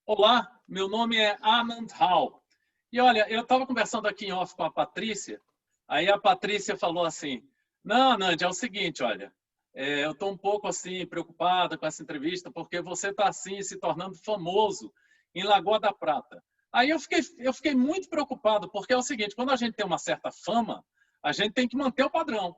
Olá, meu nome é Anand Rao. E olha, eu estava conversando aqui em off com a Patrícia, aí a Patrícia falou assim, não, Anand, é o seguinte, olha, eu estou um pouco assim preocupada com essa entrevista porque você está assim se tornando famoso em Lagoa da Prata. Aí eu fiquei muito preocupado porque é o seguinte, quando a gente tem uma certa fama, a gente tem que manter o padrão.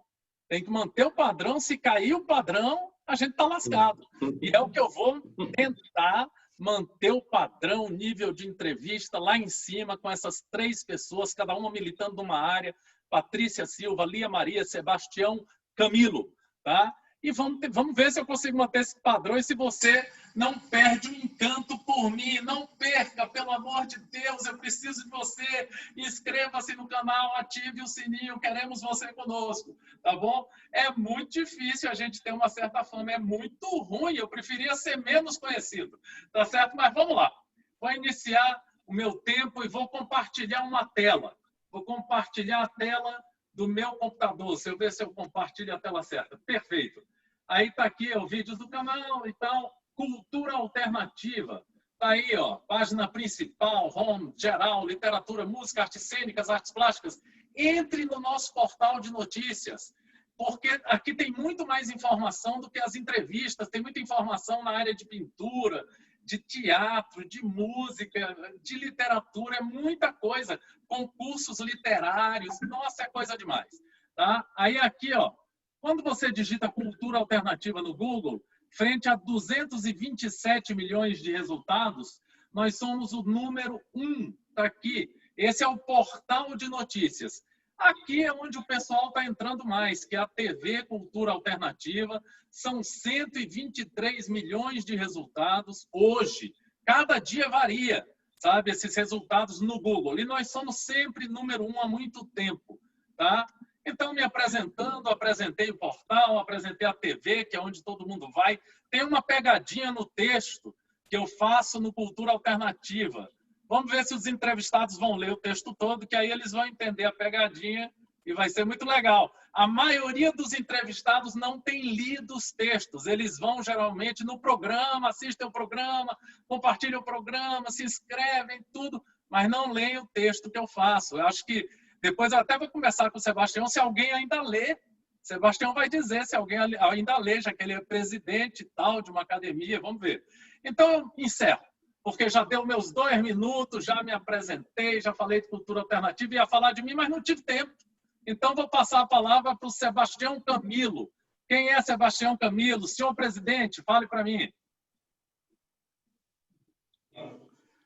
Tem que manter o padrão, se cair o padrão, a gente está lascado. E é o que eu vou tentar manter o padrão, o nível de entrevista lá em cima com essas três pessoas, cada uma militando numa área, Patrícia Silva, Lia Maria, Sebastião, Camilo, tá? E vamos ver se eu consigo manter esse padrão e se você não perde o encanto por mim. Não perca, pelo amor de Deus, eu preciso de você. Inscreva-se no canal, ative o sininho, queremos você conosco, tá bom? É muito difícil a gente ter uma certa fama, é muito ruim, eu preferia ser menos conhecido, tá certo? Mas vamos lá, vou iniciar o meu tempo e vou compartilhar uma tela. Vou compartilhar a tela do meu computador. Se eu ver se eu compartilho a tela certa. Perfeito. Aí está aqui os vídeos do canal e tal. Cultura alternativa. Está aí, ó, página principal, home, geral, literatura, música, artes cênicas, artes plásticas. Entre no nosso portal de notícias, porque aqui tem muito mais informação do que as entrevistas, tem muita informação na área de pintura, de teatro, de música, de literatura, é muita coisa, concursos literários, nossa, é coisa demais. Tá? Aí aqui, ó, quando você digita cultura alternativa no Google, frente a 227 milhões de resultados, nós somos o número 1, tá aqui. Esse é o portal de notícias. Aqui é onde o pessoal está entrando mais, que é a TV Cultura Alternativa. São 123 milhões de resultados hoje. Cada dia varia, sabe, esses resultados no Google. E nós somos sempre número 1 há muito tempo, tá? Então, me apresentando, apresentei o portal, apresentei a TV, que é onde todo mundo vai. Tem uma pegadinha no texto que eu faço no Cultura Alternativa. Vamos ver se os entrevistados vão ler o texto todo, que aí eles vão entender a pegadinha e vai ser muito legal. A maioria dos entrevistados não tem lido os textos. Eles vão geralmente no programa, assistem o programa, compartilham o programa, se inscrevem, tudo, mas não leem o texto que eu faço. Eu acho que depois eu até vou conversar com o Sebastião se alguém ainda lê. Sebastião vai dizer se alguém ainda lê, já que ele é presidente e tal de uma academia. Vamos ver. Então, eu encerro, porque já deu meus 2 minutos, já me apresentei, já falei de cultura alternativa, ia falar de mim, mas não tive tempo. Então, vou passar a palavra para o Sebastião Camilo. Quem é Sebastião Camilo? Senhor presidente, fale para mim.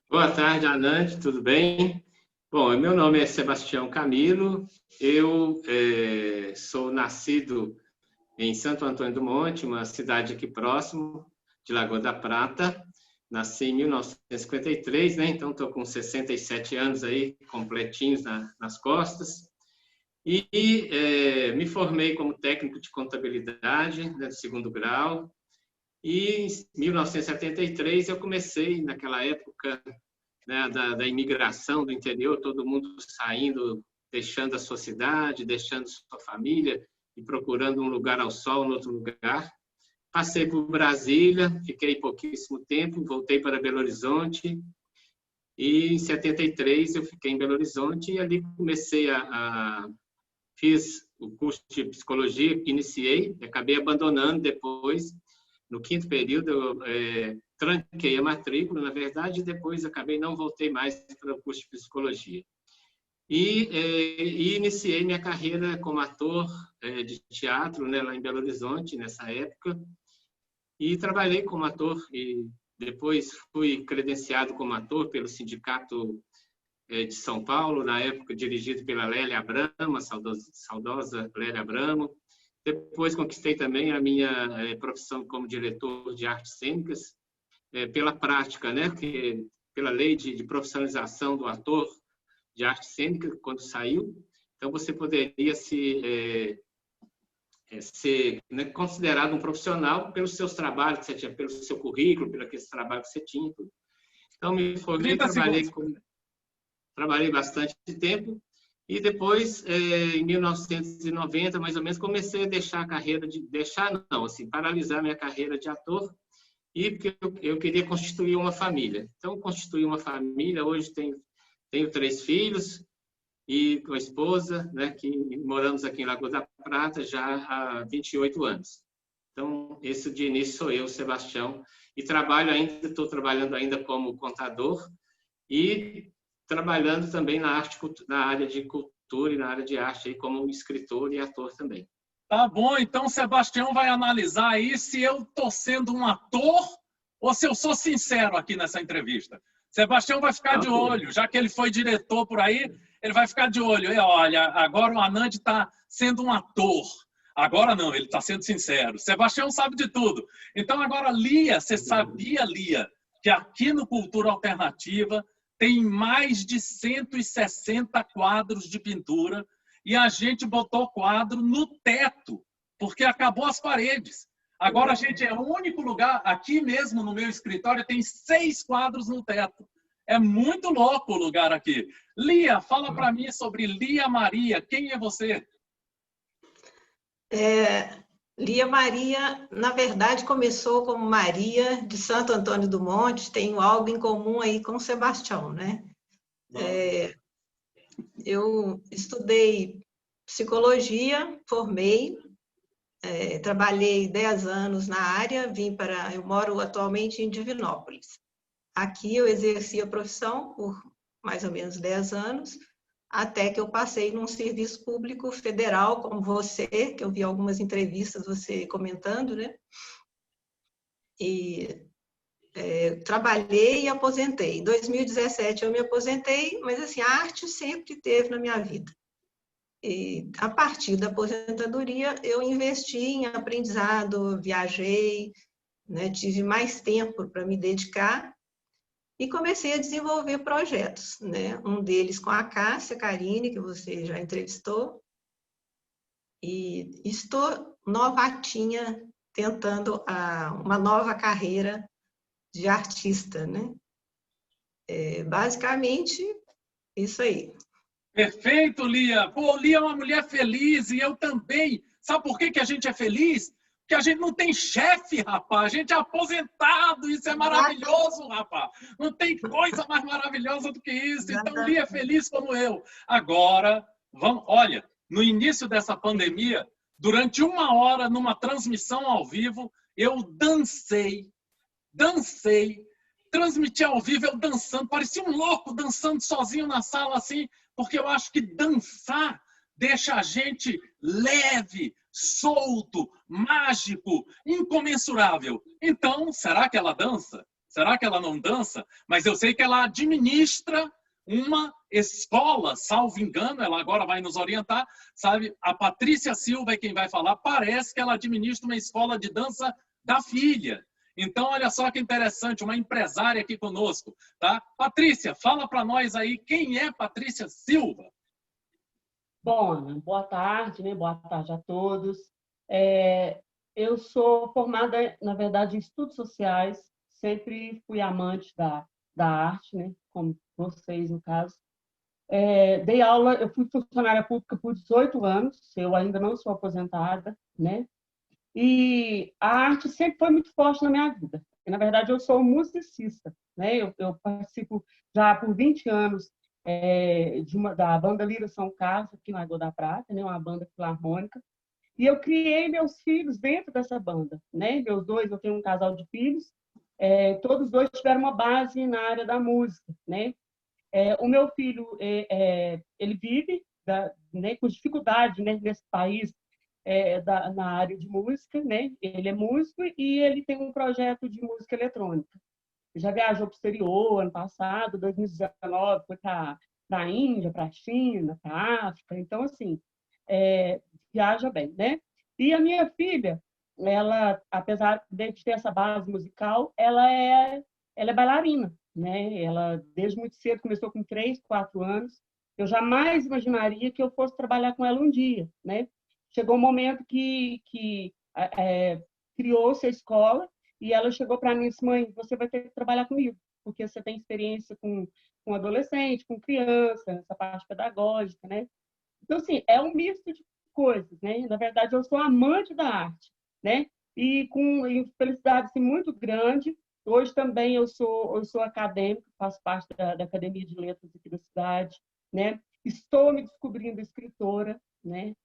Boa tarde, Anand, tudo bem? Bom, meu nome é Sebastião Camilo, eu sou nascido em Santo Antônio do Monte, uma cidade aqui próximo de Lagoa da Prata. Nasci em 1953, né? Então estou com 67 anos aí, completinhos nas costas. E me formei como técnico de contabilidade, né, do 2º grau. E em 1973 eu comecei, naquela época, né, da imigração do interior, todo mundo saindo, deixando a sua cidade, deixando sua família e procurando um lugar ao sol, em outro lugar. Passei por Brasília, fiquei pouquíssimo tempo, voltei para Belo Horizonte e em 73 eu fiquei em Belo Horizonte e ali comecei fiz o curso de psicologia, iniciei, acabei abandonando depois. No 5º período eu tranquei a matrícula, na verdade, e depois acabei não voltei mais para o curso de psicologia. E iniciei minha carreira como ator de teatro, né, lá em Belo Horizonte, nessa época. E trabalhei como ator e depois fui credenciado como ator pelo Sindicato de São Paulo, na época dirigido pela Lélia Abramo, a saudosa Lélia Abramo. Depois conquistei também a minha profissão como diretor de artes cênicas, pela prática, né, pela lei de profissionalização do ator de arte cênica, quando saiu. Então, você poderia ser né, considerado um profissional pelos seus trabalhos que você tinha, pelo seu currículo, pelo aquele trabalho que você tinha. Tudo. Então, me formei, trabalhei bastante tempo e depois, em 1990, mais ou menos, comecei a deixar a carreira paralisar minha carreira de ator e porque eu queria constituir uma família. Então, constituí uma família, hoje tenho 3 filhos, e com a esposa, né, que moramos aqui em Lagoa da Prata já há 28 anos. Então, esse de início sou eu, Sebastião, e estou trabalhando ainda como contador e trabalhando também na área de cultura e na área de arte, aí, como escritor e ator também. Tá bom, então o Sebastião vai analisar aí se eu estou sendo um ator ou se eu sou sincero aqui nessa entrevista. Sebastião vai ficar de olho, já que ele foi diretor por aí, ele vai ficar de olho. E olha, agora o Anand está sendo um ator. Agora não, ele está sendo sincero. Sebastião sabe de tudo. Então agora, Lia, você sabia, Lia, que aqui no Cultura Alternativa tem mais de 160 quadros de pintura e a gente botou quadro no teto, porque acabou as paredes. Agora a gente é o único lugar, aqui mesmo no meu escritório, tem 6 quadros no teto. É muito louco o lugar aqui. Lia, fala para mim sobre Lia Maria. Quem é você? Lia Maria, na verdade, começou como Maria de Santo Antônio do Monte. Tenho algo em comum aí com o Sebastião, né? Eu estudei psicologia, formei, trabalhei 10 anos na área, eu moro atualmente em Divinópolis. Aqui eu exerci a profissão por mais ou menos 10 anos, até que eu passei num serviço público federal, como você, que eu vi algumas entrevistas você comentando, né? E trabalhei e aposentei. Em 2017 eu me aposentei, mas assim, a arte sempre teve na minha vida. E a partir da aposentadoria eu investi em aprendizado, viajei, né? Tive mais tempo para me dedicar e comecei a desenvolver projetos, né? Um deles com a Cássia Carine, que você já entrevistou, e estou novatinha, tentando uma nova carreira de artista, né? Basicamente, isso aí. Perfeito, Lia. Pô, Lia é uma mulher feliz e eu também. Sabe por que a gente é feliz? Porque a gente não tem chefe, rapaz. A gente é aposentado. Isso é maravilhoso, rapaz. Não tem coisa mais maravilhosa do que isso. Então, Lia é feliz como eu. Agora, vamos. Olha, no início dessa pandemia, durante 1 hora, numa transmissão ao vivo, eu dancei, transmiti ao vivo eu dançando, parecia um louco dançando sozinho na sala assim, porque eu acho que dançar deixa a gente leve, solto, mágico, incomensurável. Então, será que ela dança? Será que ela não dança? Mas eu sei que ela administra uma escola, salvo engano, ela agora vai nos orientar, sabe? A Patrícia Silva é quem vai falar, parece que ela administra uma escola de dança da filha. Então, olha só que interessante, uma empresária aqui conosco, tá? Patrícia, fala para nós aí, quem é Patrícia Silva? Bom, boa tarde, né? Boa tarde a todos. Eu sou formada, na verdade, em estudos sociais, sempre fui amante da arte, né? Como vocês, no caso. Dei aula, eu fui funcionária pública por 18 anos, eu ainda não sou aposentada, né? E a arte sempre foi muito forte na minha vida. E, na verdade, eu sou musicista, né? Eu participo já por 20 anos da banda Lira São Carlos, aqui na Lagoa da Prata, né? Uma banda filarmônica. E eu criei meus filhos dentro dessa banda, né? Eu tenho um casal de filhos, todos dois tiveram uma base na área da música, né? O meu filho, ele vive né, com dificuldade, né, nesse país, na área de música, né? Ele é músico e ele tem um projeto de música eletrônica. Ele já viajou para o exterior ano passado, 2019, foi para a Índia, para a China, para a África. Então, assim, viaja bem, né? E a minha filha, ela, apesar de ter essa base musical, ela é bailarina, né? Ela, desde muito cedo, começou com 3, 4 anos. Eu jamais imaginaria que eu fosse trabalhar com ela um dia, né? Chegou um momento que criou-se a escola e ela chegou para mim e disse: mãe, você vai ter que trabalhar comigo, porque você tem experiência com adolescente, com criança, nessa parte pedagógica, né? Então, assim, é um misto de coisas, né? Na verdade, eu sou amante da arte, né? e com felicidade assim, muito grande. Hoje também eu sou acadêmico, faço parte da Academia de Letras aqui da cidade, né? Estou me descobrindo escritora, né?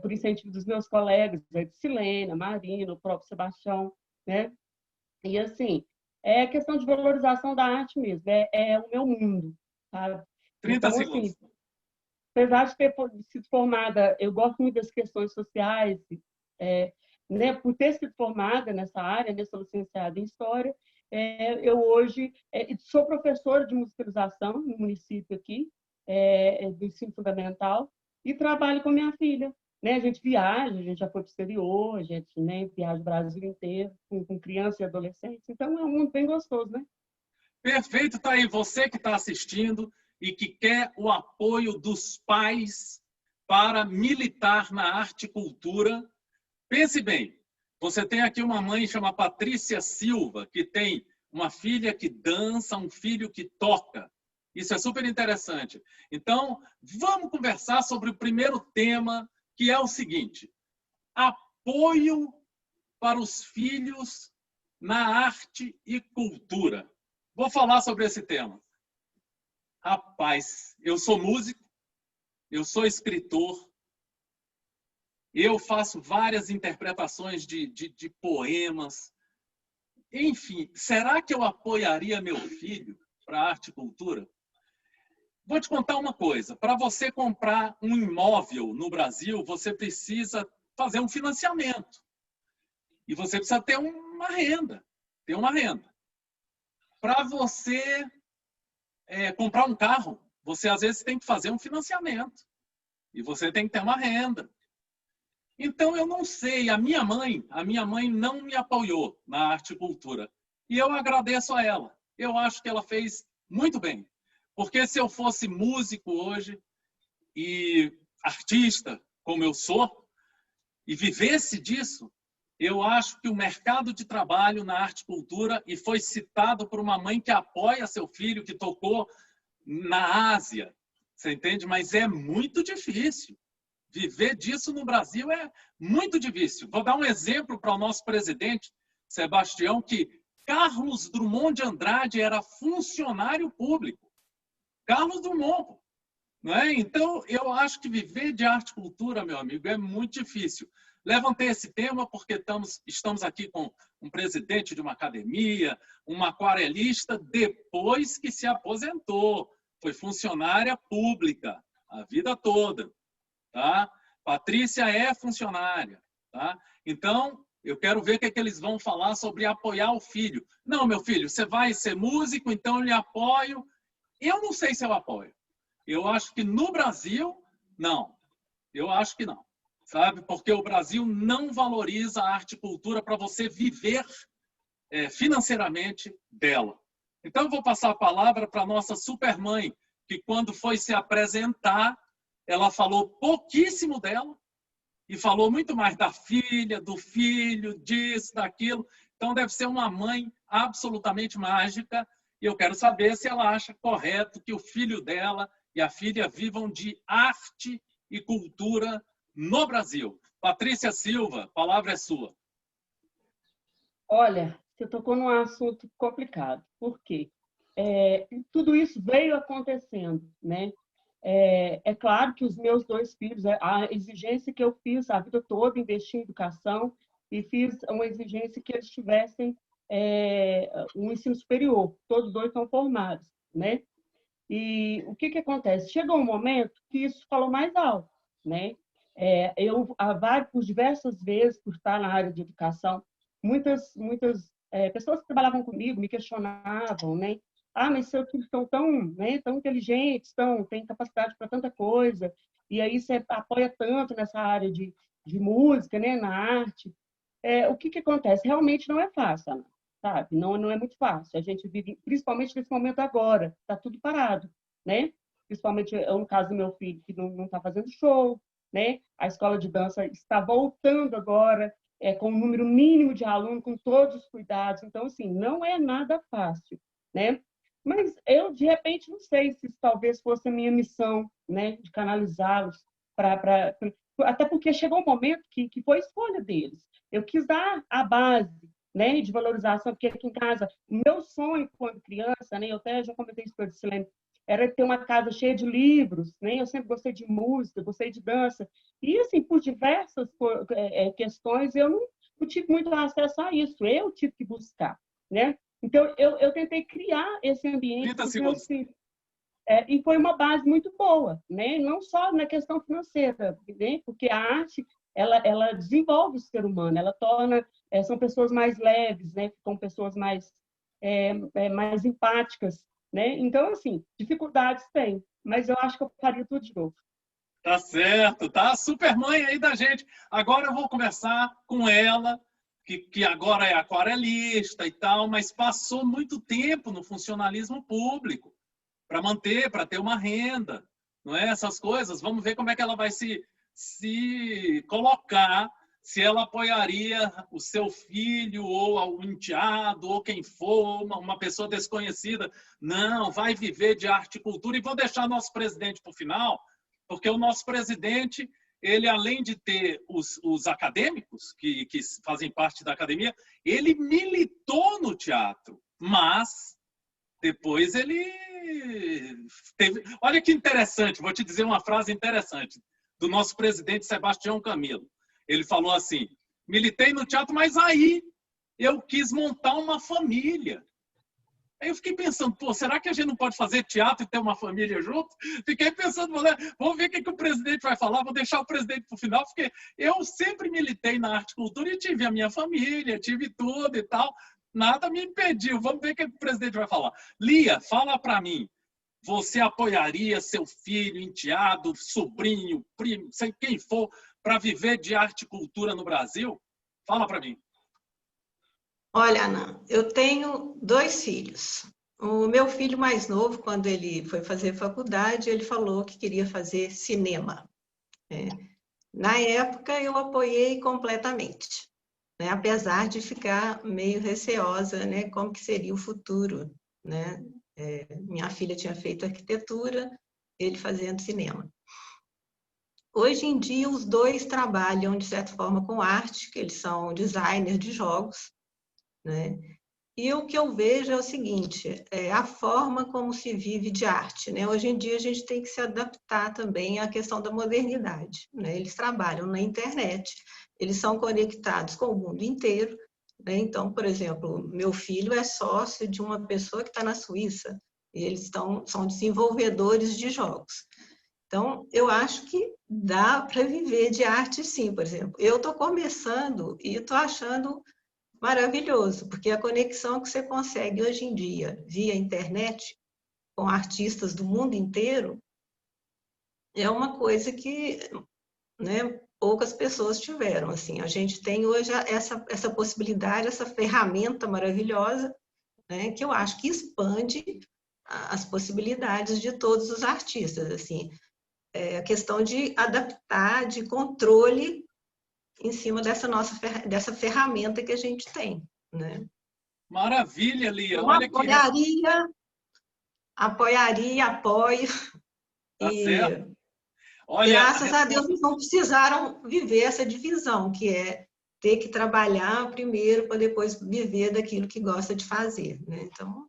Por incentivo dos meus colegas, a Edsilene, a Marina, o próprio Sebastião, né? E assim, é questão de valorização da arte mesmo, é o meu mundo, sabe? 30 Então, segundos. assim, apesar de ter sido formada, eu gosto muito das questões sociais, né? Por ter sido formada nessa área, né? Sou licenciada em História, eu hoje sou professora de musicalização no município aqui, do ensino fundamental, e trabalho com minha filha. Né? A gente viaja, a gente já foi para o exterior, a gente, né, viaja o Brasil inteiro com crianças e adolescentes, então é um mundo bem gostoso, né? Perfeito, tá aí. Você que está assistindo e que quer o apoio dos pais para militar na arte e cultura, pense bem. Você tem aqui uma mãe chamada Patrícia Silva, que tem uma filha que dança, um filho que toca. Isso é super interessante. Então, vamos conversar sobre o primeiro tema, que é o seguinte: apoio para os filhos na arte e cultura. Vou falar sobre esse tema. Rapaz, eu sou músico, eu sou escritor, eu faço várias interpretações de poemas. Enfim, será que eu apoiaria meu filho para arte e cultura? Vou te contar uma coisa. Para você comprar um imóvel no Brasil, você precisa fazer um financiamento. E você precisa ter uma renda. Ter uma renda. Para você comprar um carro, você às vezes tem que fazer um financiamento. E você tem que ter uma renda. Então, eu não sei, a minha mãe não me apoiou na arte e cultura. E eu agradeço a ela. Eu acho que ela fez muito bem. Porque se eu fosse músico hoje e artista, como eu sou, e vivesse disso, eu acho que o mercado de trabalho na arte e cultura, e foi citado por uma mãe que apoia seu filho, que tocou na Ásia, você entende? Mas é muito difícil. Viver disso no Brasil é muito difícil. Vou dar um exemplo para o nosso presidente, Sebastião, que Carlos Drummond de Andrade era funcionário público. Carlos Drummond. Não é? Então, eu acho que viver de arte e cultura, meu amigo, é muito difícil. Levantei esse tema porque estamos aqui com um presidente de uma academia, uma aquarelista, depois que se aposentou. Foi funcionária pública a vida toda. Tá? Patrícia é funcionária. Tá? Então, eu quero ver o que eles vão falar sobre apoiar o filho. Não, meu filho, você vai ser músico, então eu lhe apoio. Eu não sei se eu apoio. Eu acho que no Brasil, não. Eu acho que não. Sabe? Porque o Brasil não valoriza a arte e cultura para você viver financeiramente dela. Então, eu vou passar a palavra para a nossa supermãe, que quando foi se apresentar, ela falou pouquíssimo dela e falou muito mais da filha, do filho, disso, daquilo. Então, deve ser uma mãe absolutamente mágica e eu quero saber se ela acha correto que o filho dela e a filha vivam de arte e cultura no Brasil. Patrícia Silva, a palavra é sua. Olha, você tocou num assunto complicado. Por quê? Tudo isso veio acontecendo, né? É claro que os meus dois filhos, a exigência que eu fiz a vida toda, investi em educação e fiz uma exigência que eles tivessem um ensino superior. Todos dois são formados, né? E o que acontece? Chegou um momento que isso falou mais alto, né? Por diversas vezes, por estar na área de educação, muitas pessoas que trabalhavam comigo me questionavam, né? Ah, mas seus filhos são tão inteligentes, têm capacidade para tanta coisa, e aí você apoia tanto nessa área de música, né? Na arte. O que acontece? Realmente não é fácil, Ana, sabe? Não é muito fácil. A gente vive, principalmente nesse momento agora, está tudo parado, né? Principalmente no caso do meu filho, que não está fazendo show, né? A escola de dança está voltando agora, com um número mínimo de alunos, com todos os cuidados. Então, assim, não é nada fácil, né? Mas eu, de repente, não sei se talvez fosse a minha missão, né? De canalizá-los até porque chegou um momento que foi escolha deles. Eu quis dar a base, né, de valorização, porque aqui em casa, o meu sonho quando criança, né, eu até já comentei isso para o Silene, era ter uma casa cheia de livros, né? Eu sempre gostei de música, gostei de dança, e assim, por diversas questões, eu não tive muito acesso a isso, eu tive que buscar, né? Então, eu tentei criar esse ambiente para os meus filhos. E foi uma base muito boa, né? Não só na questão financeira, né? Porque a arte ela desenvolve o ser humano, ela torna são pessoas mais leves, né? São pessoas mais mais empáticas, né? Então assim, dificuldades tem, mas eu acho que eu faria tudo de novo. Tá certo, tá? Super mãe aí da gente. Agora eu vou conversar com ela, que agora é aquarelista e tal, mas passou muito tempo no funcionalismo público para manter, para ter uma renda, não é? Essas coisas. Vamos ver como é que ela vai se colocar, se ela apoiaria o seu filho ou o enteado ou quem for, uma pessoa desconhecida. Não, vai viver de arte e cultura. E vou deixar nosso presidente para o final, porque o nosso presidente, ele além de ter os acadêmicos que fazem parte da academia, ele militou no teatro, mas depois ele teve... Olha que interessante, vou te dizer uma frase interessante do nosso presidente Sebastião Camilo. Ele falou assim: militei no teatro, mas aí eu quis montar uma família. Aí eu fiquei pensando, pô, será que a gente não pode fazer teatro e ter uma família junto? Fiquei pensando, vamos ver o que o presidente vai falar, vou deixar o presidente para o final, porque eu sempre militei na arte e cultura e tive a minha família, tive tudo e tal. Nada me impediu. Vamos ver o que o presidente vai falar. Lia, fala para mim. Você apoiaria seu filho, enteado, sobrinho, primo, sei quem for, para viver de arte e cultura no Brasil? Fala para mim. Olha, Ana, eu tenho 2 filhos. O meu filho mais novo, quando ele foi fazer faculdade, ele falou que queria fazer cinema. Na época, eu apoiei completamente, né? Apesar de ficar meio receosa, né? Como que seria o futuro, né? Minha filha tinha feito arquitetura, ele fazendo cinema. Hoje em dia, os 2 trabalham, de certa forma, com arte, que eles são designers de jogos, né? E o que eu vejo é o seguinte, a forma como se vive de arte, né? Hoje em dia a gente tem que se adaptar também à questão da modernidade, né? Eles trabalham na internet, eles são conectados com o mundo inteiro, né? Então, por exemplo, meu filho é sócio de uma pessoa que está na Suíça, e eles são desenvolvedores de jogos. Então, eu acho que dá para viver de arte sim, por exemplo. Eu estou começando e estou achando maravilhoso, porque a conexão que você consegue hoje em dia via internet com artistas do mundo inteiro é uma coisa que, né, poucas pessoas tiveram. Assim, a gente tem hoje essa possibilidade, essa ferramenta maravilhosa, né, que eu acho que expande as possibilidades de todos os artistas. Assim, a questão de adaptar, de controle em cima dessa ferramenta que a gente tem, né? Maravilha, Lia. Eu Olha que... apoio. Tá E certo. Olha, graças a Deus não precisaram viver essa divisão, que é ter que trabalhar primeiro para depois viver daquilo que gosta de fazer, né? Então...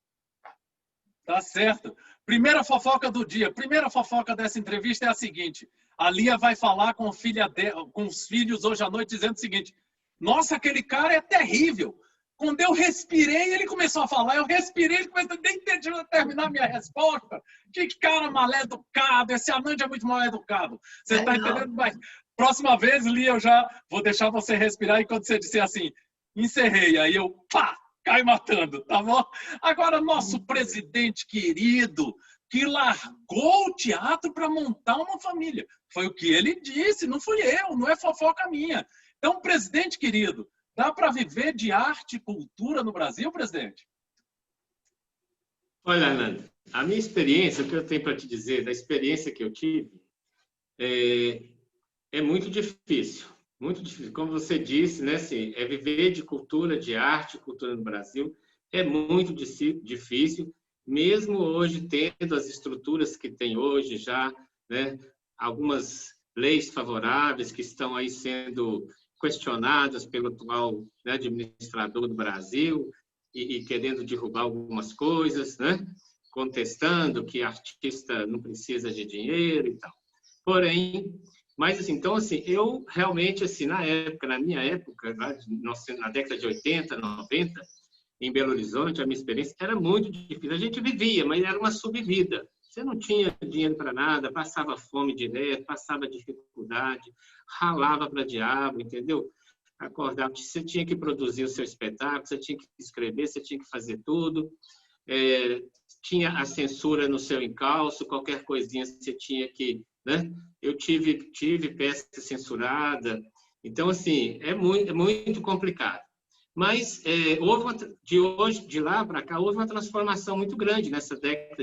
Tá certo. Primeira fofoca do dia. Primeira fofoca dessa entrevista é a seguinte. A Lia vai falar com os filhos hoje à noite dizendo o seguinte: nossa, aquele cara é terrível. Quando eu respirei, ele começou a falar. Eu respirei, ele começou a nem terminar a minha resposta. Que cara mal educado. Esse Anand é muito mal educado. Você está entendendo? Mas próxima vez, Lia, eu já vou deixar você respirar. E quando você disser assim, encerrei. Aí eu, pá, cai matando, tá bom? Agora, nosso presidente querido, que largou o teatro para montar uma família. Foi o que ele disse, não fui eu, não é fofoca minha. Então, presidente querido, dá para viver de arte e cultura no Brasil, presidente? Olha, Anand, a minha experiência, o que eu tenho para te dizer, da experiência que eu tive, é muito difícil. Muito difícil. Como você disse, né, assim, viver de cultura, de arte, cultura no Brasil, é muito difícil, mesmo hoje tendo as estruturas que tem hoje já, né, algumas leis favoráveis que estão aí sendo questionadas pelo atual, né, administrador do Brasil e querendo derrubar algumas coisas, né? Contestando que artista não precisa de dinheiro e tal. Porém, mas assim, então assim, eu realmente assim, na minha época, na década de 80, 90, em Belo Horizonte, a minha experiência era muito difícil. A gente vivia, mas era uma subvida. Você não tinha dinheiro para nada, passava fome direto, passava dificuldade, ralava para diabo, entendeu? Acordava, você tinha que produzir o seu espetáculo, você tinha que escrever, você tinha que fazer tudo. Tinha a censura no seu encalço, qualquer coisinha você tinha que, né? Eu tive peça censurada. Então, assim, é muito complicado. Mas de lá para cá, houve uma transformação muito grande nessa década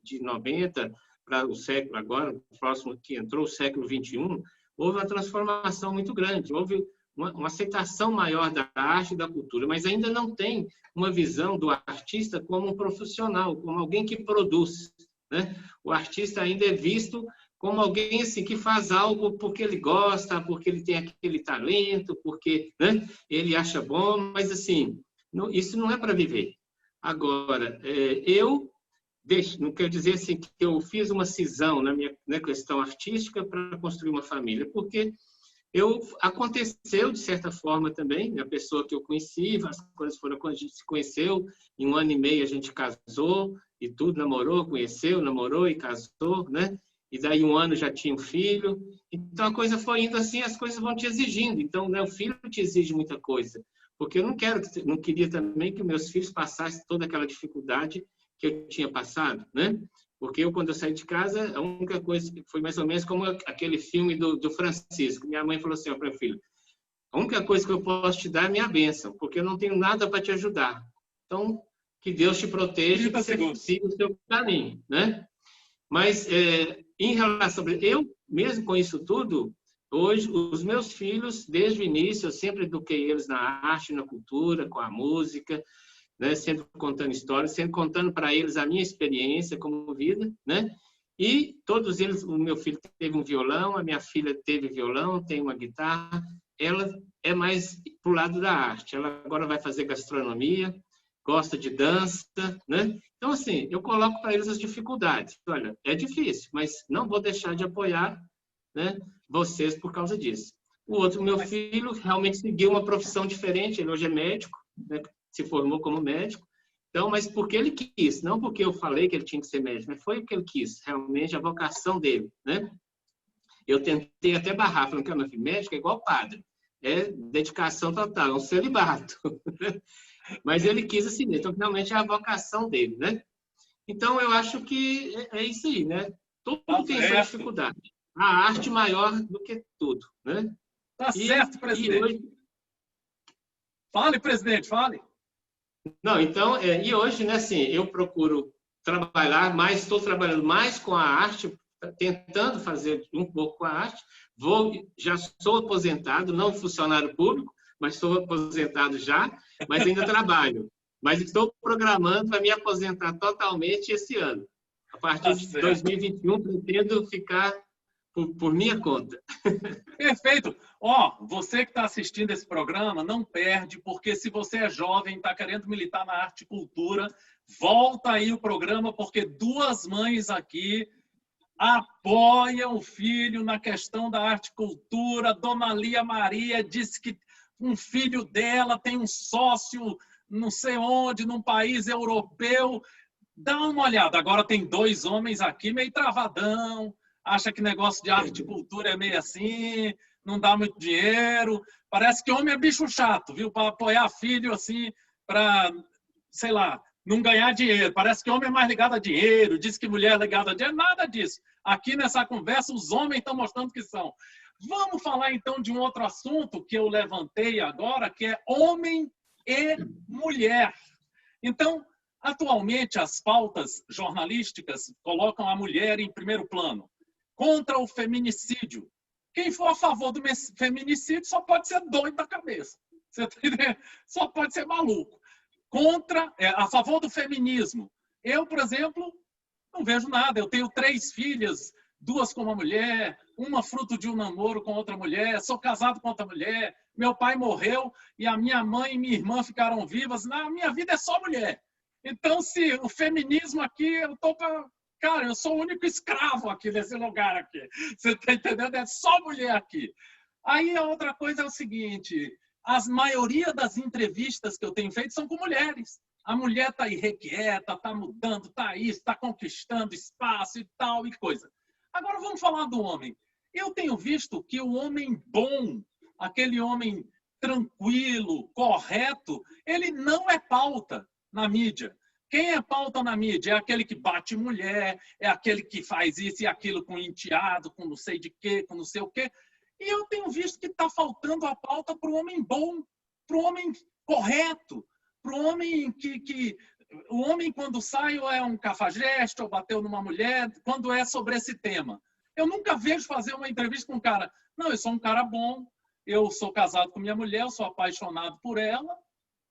de 90 para o século agora, o próximo que entrou, o século 21, houve uma transformação muito grande, houve uma aceitação maior da arte e da cultura, mas ainda não tem uma visão do artista como um profissional, como alguém que produz, né? O artista ainda é visto como alguém assim que faz algo porque ele gosta, porque ele tem aquele talento, porque, né, ele acha bom, mas assim, isso não é para viver. Agora, não quero dizer assim que eu fiz uma cisão na minha questão artística para construir uma família, porque aconteceu de certa forma também, a pessoa que eu conheci, as coisas foram quando a gente se conheceu, em 1 ano e meio a gente casou e tudo, namorou e casou, né? E daí 1 ano já tinha um filho. Então a coisa foi indo assim, as coisas vão te exigindo. Então, né, o filho te exige muita coisa, porque eu não queria também que meus filhos passassem toda aquela dificuldade que eu tinha passado, né? Porque quando eu saí de casa, a única coisa que foi mais ou menos como aquele filme do Francisco. Minha mãe falou assim, ó, para o filho, a única coisa que eu posso te dar é minha bênção, porque eu não tenho nada para te ajudar. Então, que Deus te proteja e que você siga o seu caminho, né? Mas, em relação a eu, mesmo com isso tudo, hoje, os meus filhos, desde o início, eu sempre eduquei eles na arte, na cultura, com a música, né? Sempre contando histórias, sempre contando para eles a minha experiência como vida, né? E todos eles, o meu filho teve um violão, a minha filha teve violão, tem uma guitarra, ela é mais para o lado da arte, ela agora vai fazer gastronomia, gosta de dança, né? Então, assim, eu coloco para eles as dificuldades. Olha, é difícil, mas não vou deixar de apoiar, né, vocês por causa disso. O outro, meu filho, realmente seguiu uma profissão diferente, ele hoje é médico, né, se formou como médico, então, mas porque ele quis, não porque eu falei que ele tinha que ser médico, mas foi porque ele quis, realmente a vocação dele, né? Eu tentei até barrar, falando que meu filho, médico é igual padre, é dedicação total, é um celibato. Mas ele quis assim, então realmente é a vocação dele, né? Então eu acho que é isso aí, né? Tudo tem sua dificuldade. A arte maior do que tudo, né? Tá certo, presidente. Hoje... Fale, presidente, fale. Não, então, e hoje, né, assim, eu procuro trabalhar mais, estou trabalhando mais com a arte, tentando fazer um pouco com a arte. Já sou aposentado, não funcionário público, mas estou aposentado já, mas ainda trabalho. Mas estou programando para me aposentar totalmente esse ano. A partir de 2021, pretendo ficar por minha conta. Perfeito. Ó, você que está assistindo esse programa, não perde, porque se você é jovem, está querendo militar na arte e cultura, volta aí o programa, porque 2 mães aqui apoiam o filho na questão da arte e cultura. Dona Lia Maria disse que um filho dela tem um sócio não sei onde, num país europeu. Dá uma olhada. Agora tem 2 homens aqui meio travadão, acha que negócio de arte e cultura é meio assim, não dá muito dinheiro. Parece que homem é bicho chato, viu? Para apoiar filho assim, para, sei lá, não ganhar dinheiro. Parece que homem é mais ligado a dinheiro, diz que mulher é ligada a dinheiro. Nada disso. Aqui nessa conversa, os homens estão mostrando que são. Vamos falar então de um outro assunto que eu levantei agora, que é homem e mulher. Então, atualmente, as pautas jornalísticas colocam a mulher em primeiro plano. Contra o feminicídio. Quem for a favor do feminicídio só pode ser doido da cabeça. Você tá entendendo? Só pode ser maluco. A favor do feminismo. Eu, por exemplo, não vejo nada. Eu tenho 3 filhas, 2 com uma mulher, uma fruto de um namoro com outra mulher, sou casado com outra mulher, meu pai morreu e a minha mãe e minha irmã ficaram vivas. Na minha vida é só mulher. Então, se o feminismo aqui, eu tô para... Cara, eu sou o único escravo aqui nesse lugar aqui. Você está entendendo? É só mulher aqui. Aí a outra coisa é o seguinte, a maioria das entrevistas que eu tenho feito são com mulheres. A mulher está irrequieta, está mudando, está isso, está conquistando espaço e tal e coisa. Agora vamos falar do homem. Eu tenho visto que o homem bom, aquele homem tranquilo, correto, ele não é pauta na mídia. Quem é pauta na mídia? É aquele que bate mulher, é aquele que faz isso e aquilo com enteado, com não sei de quê, com não sei o quê. E eu tenho visto que está faltando a pauta para o homem bom, para o homem correto, para o homem que... O homem, quando sai, ou é um cafajeste, ou bateu numa mulher, quando é sobre esse tema. Eu nunca vejo fazer uma entrevista com um cara. Não, eu sou um cara bom, eu sou casado com minha mulher, eu sou apaixonado por ela,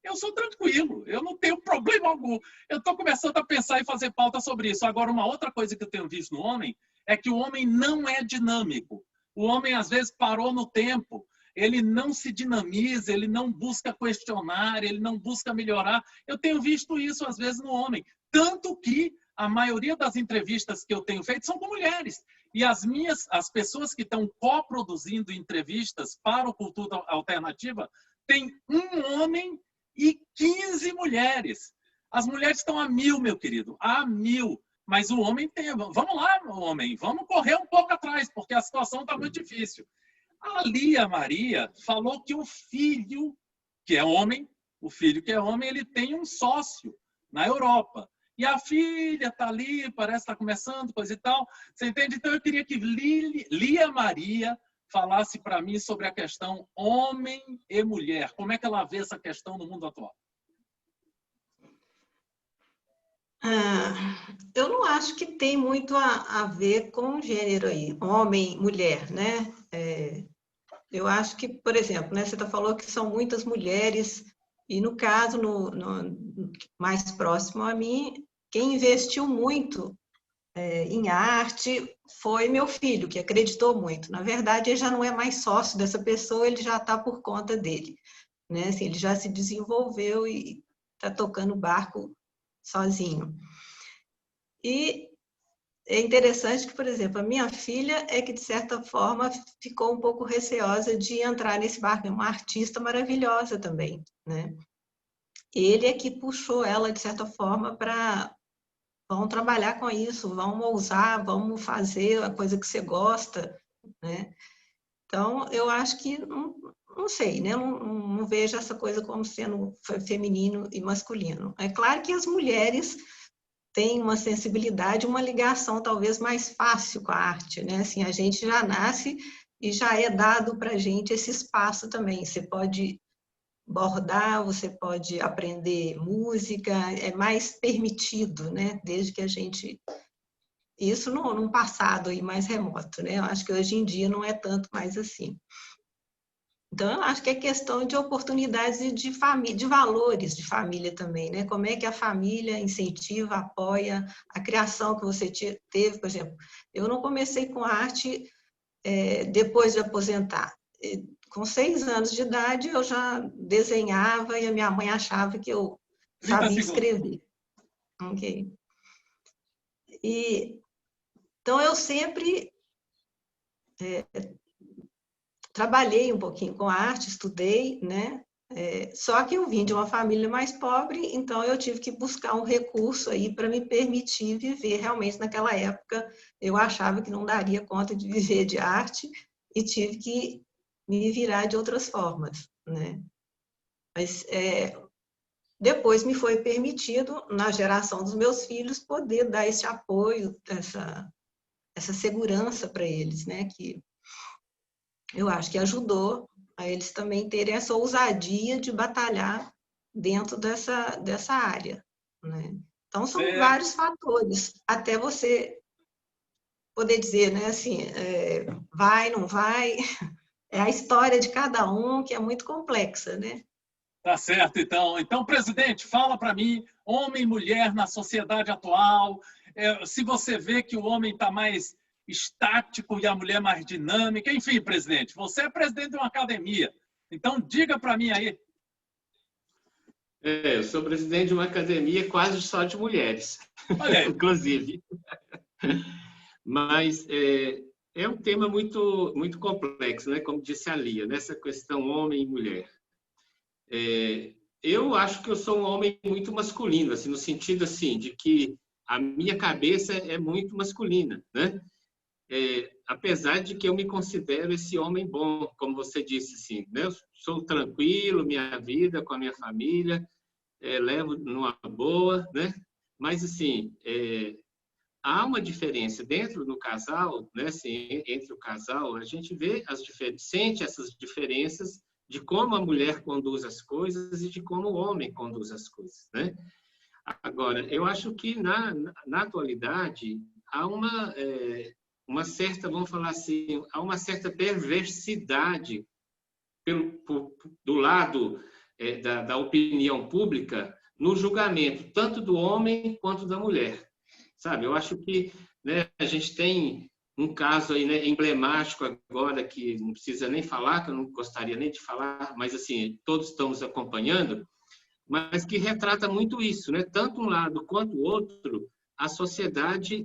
eu sou tranquilo, eu não tenho problema algum. Eu estou começando a pensar em fazer pauta sobre isso. Agora, uma outra coisa que eu tenho visto no homem é que o homem não é dinâmico. O homem, às vezes, parou no tempo. Ele não se dinamiza, ele não busca questionar, ele não busca melhorar. Eu tenho visto isso, às vezes, no homem. Tanto que a maioria das entrevistas que eu tenho feito são com mulheres. E as pessoas que estão coproduzindo entrevistas para o Cultura Alternativa tem um homem e 15 mulheres. As mulheres estão a 1000, meu querido, a 1000. Mas o homem tem... Vamos lá, homem, vamos correr um pouco atrás, porque a situação está muito difícil. A Lia Maria falou que o filho, que é homem, ele tem um sócio na Europa. E a filha está ali, parece estar começando, coisa e tal. Você entende? Então, eu queria que Lia Maria falasse para mim sobre a questão homem e mulher. Como é que ela vê essa questão no mundo atual? Eu não acho que tem muito a ver com gênero aí, homem, mulher, né? Eu acho que, por exemplo, né, você falou que são muitas mulheres, e no caso, no mais próximo a mim, quem investiu muito em arte foi meu filho, que acreditou muito. Na verdade, ele já não é mais sócio dessa pessoa, ele já está por conta dele, né? Assim, ele já se desenvolveu e está tocando o barco sozinho. E é interessante que, por exemplo, a minha filha é que, de certa forma, ficou um pouco receosa de entrar nesse barco. É uma artista maravilhosa também, né? Ele é que puxou ela, de certa forma, para... Vamos trabalhar com isso, vamos ousar, vamos fazer a coisa que você gosta, né? Então, eu acho que, não sei, né? Não vejo essa coisa como sendo feminino e masculino. É claro que as mulheres têm uma sensibilidade, uma ligação talvez mais fácil com a arte, né? Assim, a gente já nasce e já é dado para a gente esse espaço também. Você pode bordar, você pode aprender música, é mais permitido, né? Desde que a gente... Isso num passado aí mais remoto, né? Eu acho que hoje em dia não é tanto mais assim. Então, eu acho que é questão de oportunidades e de família, de valores de família também, né? Como é que a família incentiva, apoia a criação que você teve, por exemplo. Eu não comecei com arte depois de aposentar. Com 6 anos de idade, eu já desenhava e a minha mãe achava que eu sabia escrever. Ok. Então, eu sempre trabalhei um pouquinho com arte, estudei, né? Só que eu vim de uma família mais pobre, então eu tive que buscar um recurso aí para me permitir viver. Realmente, naquela época, eu achava que não daria conta de viver de arte e tive que me virar de outras formas, né? Mas depois me foi permitido, na geração dos meus filhos, poder dar esse apoio, essa segurança para eles, né? Que eu acho que ajudou a eles também terem essa ousadia de batalhar dentro dessa área, né? Então, são vários fatores, até você poder dizer, né, assim, vai, não vai, é a história de cada um que é muito complexa, né? Tá certo, então. Então, presidente, fala para mim, homem e mulher na sociedade atual, se você vê que o homem está mais estático e a mulher mais dinâmica. Enfim, presidente, você é presidente de uma academia. Então, diga para mim aí. Eu sou presidente de uma academia quase só de mulheres, inclusive. Mas é um tema muito, muito complexo, né? Como disse a Lia, nessa questão homem e mulher. Eu acho que eu sou um homem muito masculino, assim, no sentido assim, de que a minha cabeça é muito masculina, né? Apesar de que eu me considero esse homem bom, como você disse, assim, né? Eu sou tranquilo, minha vida com a minha família, levo numa boa, né? Mas, assim, há uma diferença dentro do casal, né? Assim, entre o casal, a gente vê sente essas diferenças de como a mulher conduz as coisas e de como o homem conduz as coisas, né? Agora, eu acho que na atualidade há uma certa, vamos falar assim, há uma certa perversidade do lado da opinião pública no julgamento, tanto do homem quanto da mulher. Sabe? Eu acho que, né, a gente tem um caso aí, né, emblemático agora, que não precisa nem falar, que eu não gostaria nem de falar, mas assim, todos estamos acompanhando, mas que retrata muito isso, né? Tanto um lado quanto o outro, a sociedade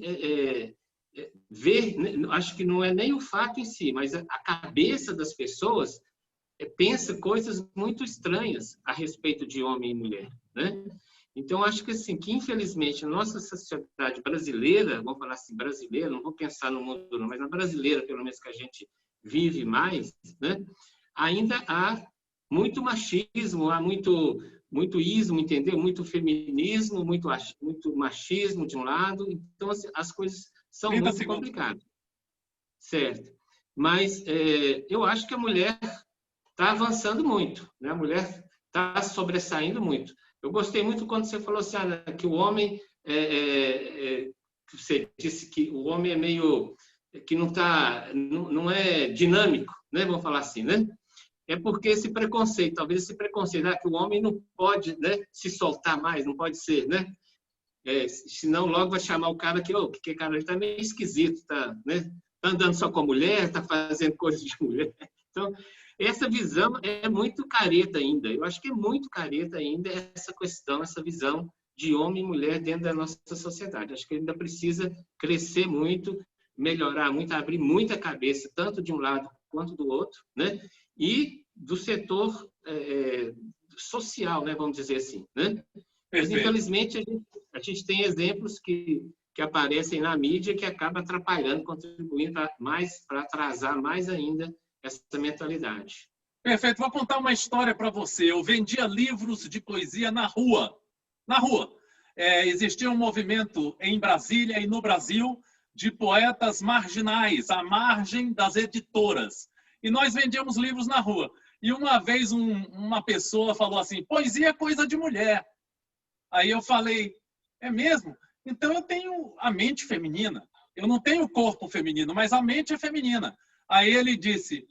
vê, acho que não é nem o fato em si, mas a cabeça das pessoas pensa coisas muito estranhas a respeito de homem e mulher, né? Então, acho que, assim, que infelizmente, a nossa sociedade brasileira, vamos falar assim, brasileira, não vou pensar no mundo, não, mas na brasileira, pelo menos que a gente vive mais, né? Ainda há muito machismo, há muito ismo, entendeu? Muito feminismo, muito machismo de um lado. Então, assim, as coisas são muito complicadas. Certo. Mas eu acho que a mulher está avançando muito, né? A mulher está sobressaindo muito. Eu gostei muito quando você falou assim, que o homem, você disse que o homem é meio, que não é dinâmico, né? Vamos falar assim, né? É porque esse preconceito, talvez esse preconceito, que o homem não pode, né, se soltar mais, não pode ser, né? Senão logo vai chamar o cara que cara, ele está meio esquisito, né? Tá andando só com a mulher, está fazendo coisas de mulher. Então, essa visão é muito careta ainda. Eu acho que é muito careta ainda essa questão, essa visão de homem e mulher dentro da nossa sociedade. Acho que ainda precisa crescer muito, melhorar muito, abrir muita cabeça, tanto de um lado quanto do outro, né? E do setor social, né? Vamos dizer assim, né? Mas, infelizmente, a gente tem exemplos que aparecem na mídia que acabam atrapalhando, contribuindo mais para atrasar mais ainda essa mentalidade. Perfeito. Vou contar uma história para você. Eu vendia livros de poesia na rua. Na rua. Existia um movimento em Brasília e no Brasil de poetas marginais, à margem das editoras. E nós vendíamos livros na rua. E uma vez uma pessoa falou assim, poesia é coisa de mulher. Aí eu falei, é mesmo? Então eu tenho a mente feminina. Eu não tenho o corpo feminino, mas a mente é feminina. Aí ele disse,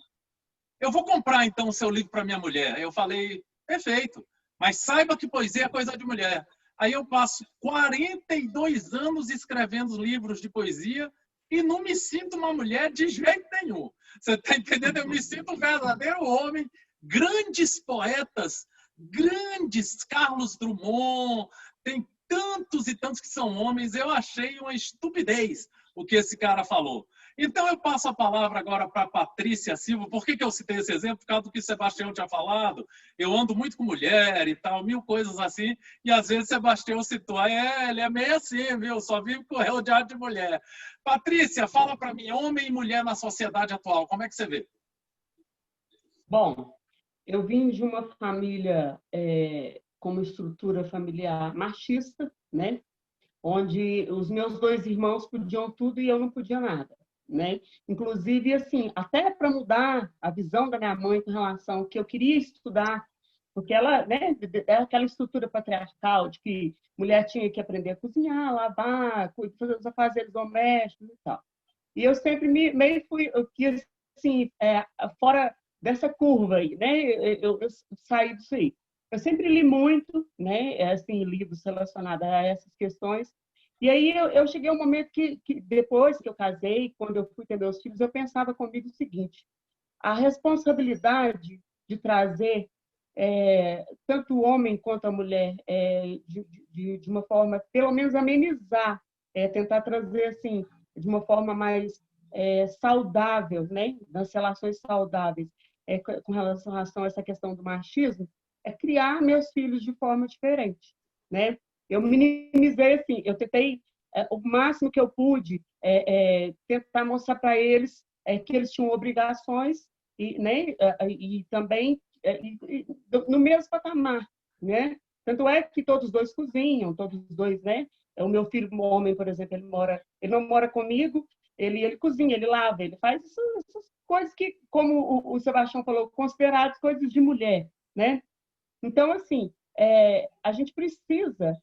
eu vou comprar então o seu livro para minha mulher. Aí eu falei, perfeito, mas saiba que poesia é coisa de mulher. Aí eu passo 42 anos escrevendo livros de poesia e não me sinto uma mulher de jeito nenhum. Você está entendendo? Eu me sinto um verdadeiro homem. Grandes poetas, grandes, Carlos Drummond, tem tantos e tantos que são homens. Eu achei uma estupidez o que esse cara falou. Então, eu passo a palavra agora para a Patrícia Silva. Por que eu citei esse exemplo? Por causa do que o Sebastião tinha falado. Eu ando muito com mulher e tal, mil coisas assim, e às vezes o Sebastião citou, ele é meio assim, viu? Só vive rodeado de mulher. Patrícia, fala para mim, homem e mulher na sociedade atual, como é que você vê? Bom, eu vim de uma família com uma estrutura familiar machista, né? Onde os meus 2 irmãos podiam tudo e eu não podia nada, né? Inclusive, assim, até para mudar a visão da minha mãe com relação ao que eu queria estudar, porque ela, né, é aquela estrutura patriarcal de que mulher tinha que aprender a cozinhar, lavar, fazer os afazeres domésticos e tal. E eu sempre meio fui, assim, fora dessa curva aí, né? Eu saí disso aí. Eu sempre li muito, né, assim, livros relacionados a essas questões, E aí eu cheguei a um momento que depois que eu casei, quando eu fui ter meus filhos, eu pensava comigo o seguinte: a responsabilidade de trazer tanto o homem quanto a mulher de uma forma, pelo menos amenizar, tentar trazer assim de uma forma mais saudável, né, das relações saudáveis, com relação a essa questão do machismo, é criar meus filhos de forma diferente, né? Eu minimizei assim, eu tentei o máximo que eu pude tentar mostrar para eles que eles tinham obrigações e, né, e também no mesmo patamar, né? Tanto é que todos os dois cozinham, todos os dois, né? O meu filho, o homem, por exemplo, ele não mora comigo, ele cozinha, ele lava, ele faz essas coisas que, como o Sebastião falou, consideradas coisas de mulher, né? Então, assim, a gente precisa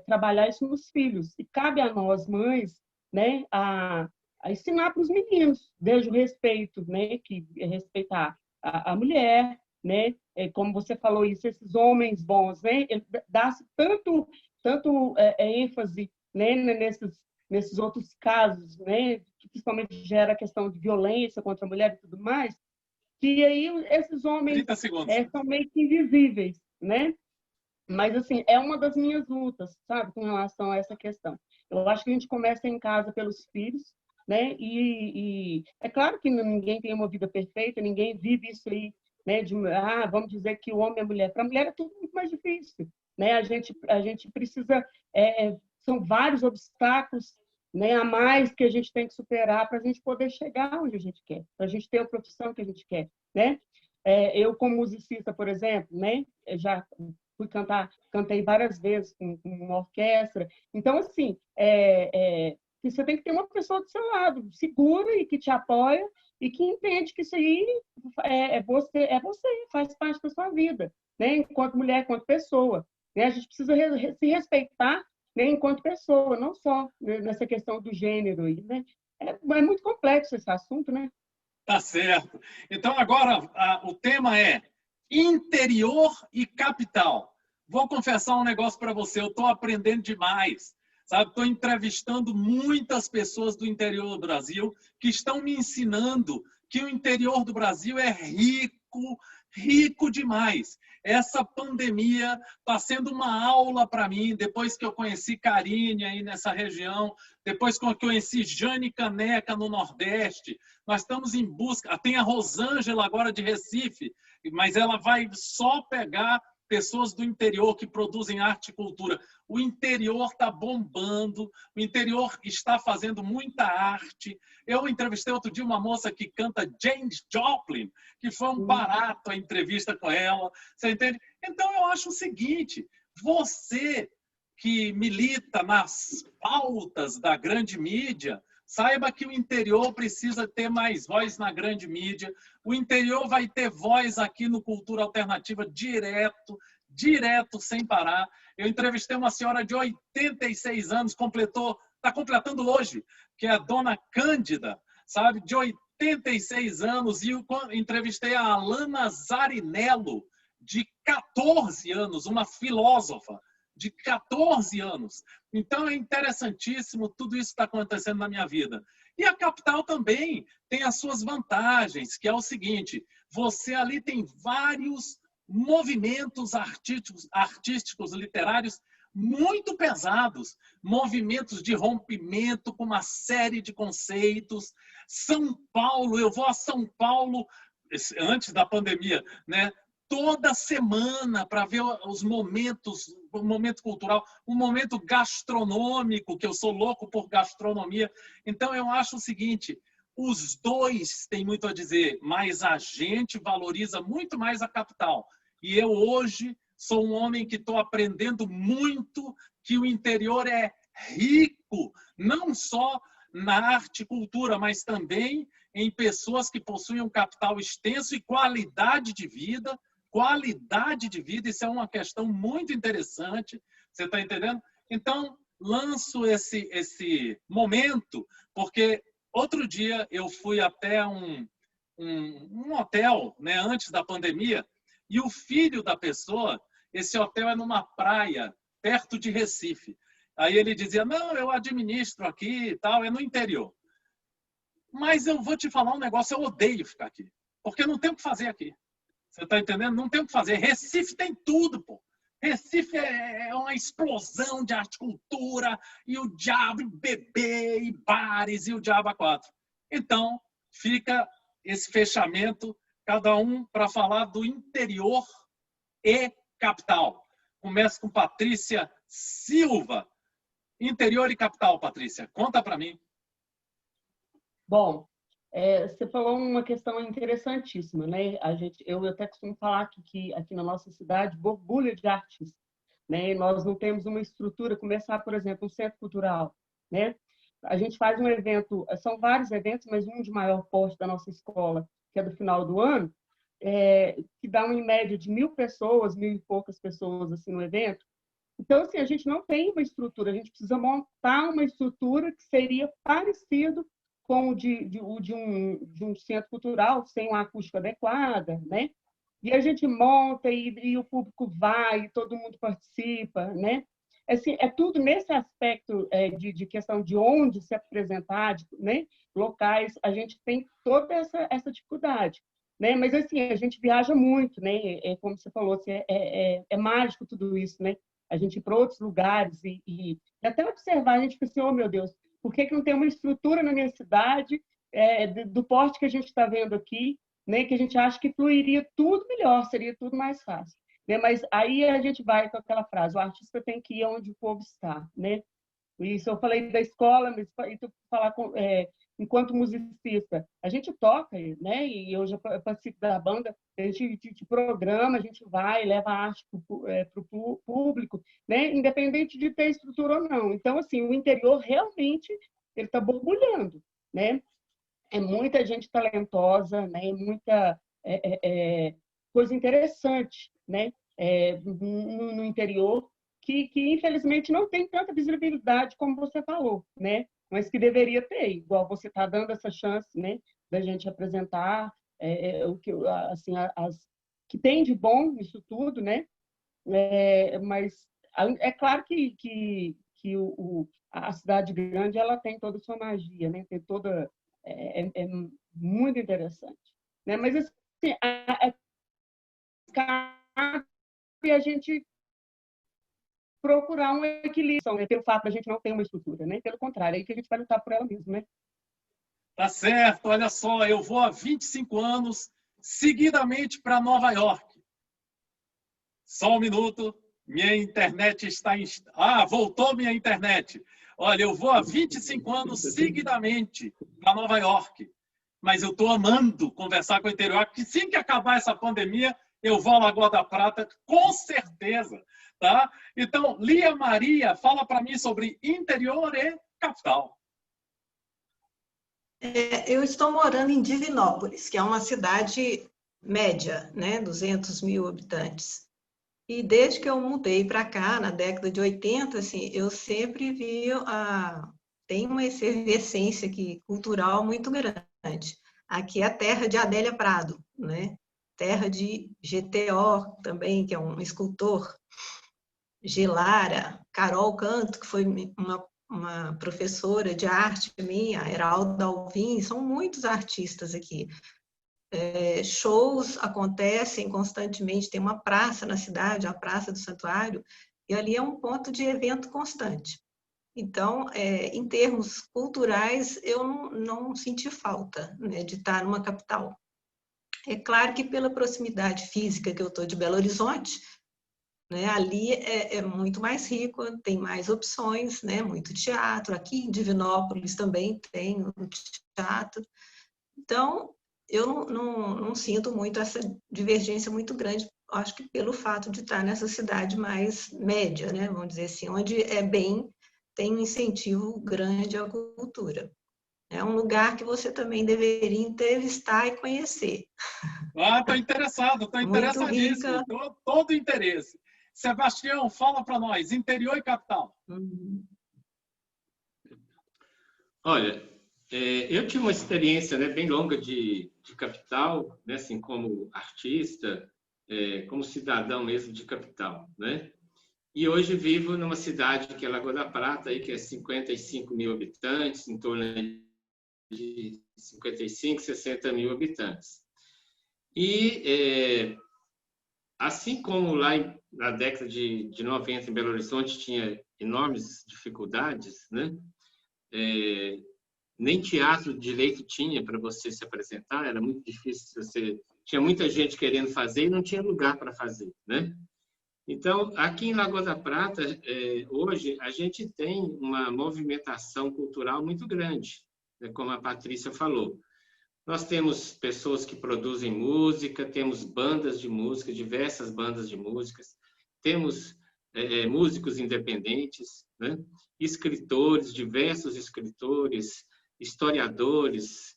trabalhar isso nos filhos. E cabe a nós, mães, né, a ensinar para os meninos, desde o respeito, né, que é respeitar a mulher, né, como você falou isso, esses homens bons, né, dá-se tanto ênfase, né, nesses outros casos, né, que principalmente gera a questão de violência contra a mulher e tudo mais, que aí esses homens 30 segundos. são meio que invisíveis, né? Mas, assim, é uma das minhas lutas, sabe, com relação a essa questão. Eu acho que a gente começa em casa pelos filhos, né? E é claro que ninguém tem uma vida perfeita, ninguém vive isso aí, né? Vamos dizer que o homem e a mulher. Para a mulher é tudo muito mais difícil, né? A gente precisa... são vários obstáculos, né, a mais que a gente tem que superar para a gente poder chegar onde a gente quer, para a gente ter a profissão que a gente quer, né? Eu, como musicista, por exemplo, né, já cantei várias vezes com uma orquestra. Então, assim, você tem que ter uma pessoa do seu lado, segura e que te apoia e que entende que isso aí você, faz parte da sua vida, né, enquanto mulher, enquanto pessoa. Né? A gente precisa se respeitar, né, enquanto pessoa, não só nessa questão do gênero. Né? É muito complexo esse assunto, né? Tá certo. Então, agora, o tema é interior e capital. Vou confessar um negócio para você, eu estou aprendendo demais. Estou entrevistando muitas pessoas do interior do Brasil que estão me ensinando que o interior do Brasil é rico, rico demais. Essa pandemia está sendo uma aula para mim, depois que eu conheci Karine aí nessa região, depois que eu conheci Jane Caneca no Nordeste. Nós estamos em busca... Tem a Rosângela agora de Recife, mas ela vai só pegar pessoas do interior que produzem arte e cultura. O interior está bombando, o interior está fazendo muita arte. Eu entrevistei outro dia uma moça que canta Janis Joplin, que foi um barato a entrevista com ela. Você entende? Então, eu acho o seguinte, você que milita nas pautas da grande mídia, saiba que o interior precisa ter mais voz na grande mídia. O interior vai ter voz aqui no Cultura Alternativa direto, sem parar. Eu entrevistei uma senhora de 86 anos, está completando hoje, que é a dona Cândida, sabe, de 86 anos, e eu entrevistei a Alana Zarinello, de 14 anos, uma filósofa de 14 anos. Então, é interessantíssimo, tudo isso está acontecendo na minha vida. E a capital também tem as suas vantagens, que é o seguinte, você ali tem vários movimentos artísticos, literários, muito pesados, movimentos de rompimento com uma série de conceitos. São Paulo, eu vou a São Paulo, antes da pandemia, né? Toda semana para ver os momentos, o momento cultural, o momento gastronômico, que eu sou louco por gastronomia. Então, eu acho o seguinte, os dois têm muito a dizer, mas a gente valoriza muito mais a capital. E eu hoje sou um homem que estou aprendendo muito que o interior é rico, não só na arte e cultura, mas também em pessoas que possuem um capital extenso e qualidade de vida. Qualidade de vida, isso é uma questão muito interessante, você está entendendo? Então, lanço esse momento, porque outro dia eu fui até um hotel, né, antes da pandemia, e o filho da pessoa, esse hotel é numa praia, perto de Recife. Aí ele dizia, não, eu administro aqui e tal, é no interior. Mas eu vou te falar um negócio, eu odeio ficar aqui. Porque não tem o que fazer aqui. Você está entendendo? Não tem o que fazer. Recife tem tudo, pô. Recife é uma explosão de arte e cultura, e o diabo, e bebê, e bares, e o diabo a quatro. Então, fica esse fechamento, cada um para falar do interior e capital. Começa com Patrícia Silva. Interior e capital, Patrícia. Conta para mim. Bom, você falou uma questão interessantíssima, né? Eu até costumo falar que aqui na nossa cidade borbulha de artistas, né? Nós não temos uma estrutura, começar, por exemplo, um centro cultural, né? A gente faz um evento, são vários eventos, mas um de maior porte da nossa escola, que é do final do ano, que dá uma em média de 1.000 pessoas, 1.000 e poucas pessoas assim no evento. Então, assim, a gente não tem uma estrutura, a gente precisa montar uma estrutura que seria parecido com o de um centro cultural, sem uma acústica adequada, né? E a gente monta e o público vai, e todo mundo participa, né? Assim, é tudo nesse aspecto de questão de onde se apresentar, né? Locais, a gente tem toda essa dificuldade, né? Mas, assim, a gente viaja muito, né? Como você falou, assim, é mágico tudo isso, né? A gente ir para outros lugares e até observar, a gente fica assim, oh, meu Deus, por que não tem uma estrutura na minha cidade do porte que a gente está vendo aqui, né, que a gente acha que fluiria tudo melhor, seria tudo mais fácil. Né? Mas aí a gente vai com aquela frase, o artista tem que ir onde o povo está. Né? Isso eu falei da escola, mas falar enquanto musicista, a gente toca, né? E eu já participo da banda, a gente programa, a gente vai, leva a arte para o público, né? Independente de ter estrutura ou não. Então, assim, o interior realmente ele está borbulhando, né? É muita gente talentosa, né? Muita coisa interessante, né? No interior, que infelizmente não tem tanta visibilidade como você falou, né? Mas que deveria ter, igual você está dando essa chance, né, da gente apresentar o que assim que tem de bom isso tudo, né? Mas é claro que a cidade grande ela tem toda a sua magia, né? Tem toda é muito interessante, né? Mas assim, cabe a gente procurar um equilíbrio, né? Pelo fato de a gente não ter uma estrutura, né? Pelo contrário, é aí que a gente vai lutar por ela mesmo, né? Tá certo, olha só, eu vou há 25 anos seguidamente para Nova York. Só um minuto, minha internet está... voltou minha internet. Olha, eu vou há 25 anos seguidamente para Nova York, mas eu estou amando conversar com o interior, que assim que acabar essa pandemia, eu vou à Lagoa da Prata, com certeza. Tá? Então, Lia Maria, fala para mim sobre interior e capital. Eu estou morando em Divinópolis, que é uma cidade média, né, 200.000 habitantes. E desde que eu mudei para cá, na década de 80, assim, eu sempre vi tem uma efervescência aqui, cultural muito grande. Aqui é a terra de Adélia Prado, né? Terra de GTO também, que é um escultor. Gelara, Carol Canto, que foi uma professora de arte minha, Heralda Alvim, são muitos artistas aqui. Shows acontecem constantemente, tem uma praça na cidade, a Praça do Santuário, e ali é um ponto de evento constante. Então, em termos culturais, eu não senti falta, né, de estar numa capital. É claro que pela proximidade física que eu estou de Belo Horizonte, né, ali é muito mais rico, tem mais opções, né, muito teatro. Aqui em Divinópolis também tem um teatro. Então, eu não sinto muito essa divergência muito grande, acho que pelo fato de estar nessa cidade mais média, né, vamos dizer assim, onde tem um incentivo grande à cultura. É um lugar que você também deveria entrevistar e conhecer. Estou interessado, estou interessadíssimo, todo interesse. Sebastião, fala para nós, interior e capital. Olha, eu tive uma experiência, né, bem longa de capital, né, assim, como artista, como cidadão mesmo de capital, né? E hoje vivo numa cidade que é Lagoa da Prata, aí, que é 55 mil habitantes, em torno de 55, 60 mil habitantes. E, assim como lá na década de 90, em Belo Horizonte, tinha enormes dificuldades, né? Nem teatro direito tinha para você se apresentar, era muito difícil. Tinha muita gente querendo fazer e não tinha lugar para fazer, né? Então, aqui em Lagoa da Prata, hoje, a gente tem uma movimentação cultural muito grande, né, como a Patrícia falou. Nós temos pessoas que produzem música, temos bandas de música, diversas bandas de músicas, temos músicos independentes, né, escritores, diversos escritores, historiadores,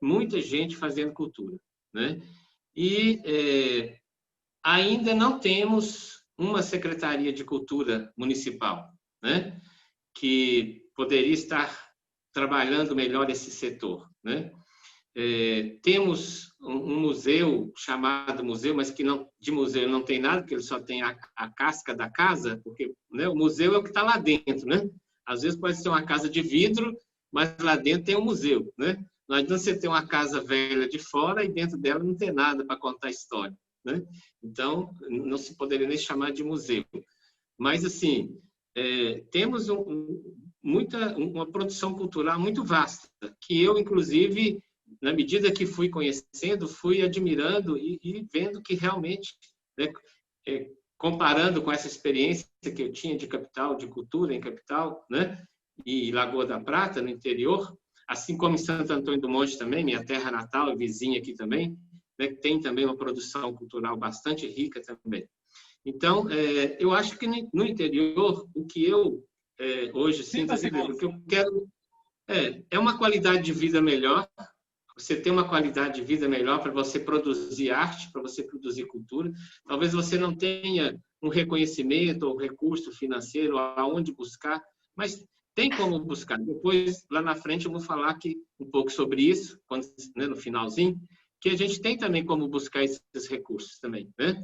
muita gente fazendo cultura, né? E ainda não temos uma Secretaria de Cultura Municipal, né, que poderia estar trabalhando melhor esse setor, né? Temos um museu chamado museu, mas que não, de museu não tem nada, porque ele só tem a casca da casa, porque, né, o museu é o que está lá dentro, né? Às vezes pode ser uma casa de vidro, mas lá dentro tem um museu, né? Não adianta você ter uma casa velha de fora e dentro dela não tem nada para contar história, né? Então, não se poderia nem chamar de museu. Mas, assim, temos uma produção cultural muito vasta, que eu, inclusive, na medida que fui conhecendo, fui admirando e vendo que realmente, né, comparando com essa experiência que eu tinha de capital, de cultura em capital, né, e Lagoa da Prata, no interior, assim como em Santo Antônio do Monte também, minha terra natal, vizinha aqui também, né, tem também uma produção cultural bastante rica também. Então, eu acho que no interior, o que eu hoje sinto, o que eu quero é uma qualidade de vida melhor, você ter uma qualidade de vida melhor para você produzir arte, para você produzir cultura. Talvez você não tenha um reconhecimento ou recurso financeiro aonde buscar, mas tem como buscar. Depois, lá na frente, eu vou falar aqui um pouco sobre isso, né, no finalzinho, que a gente tem também como buscar esses recursos também, né?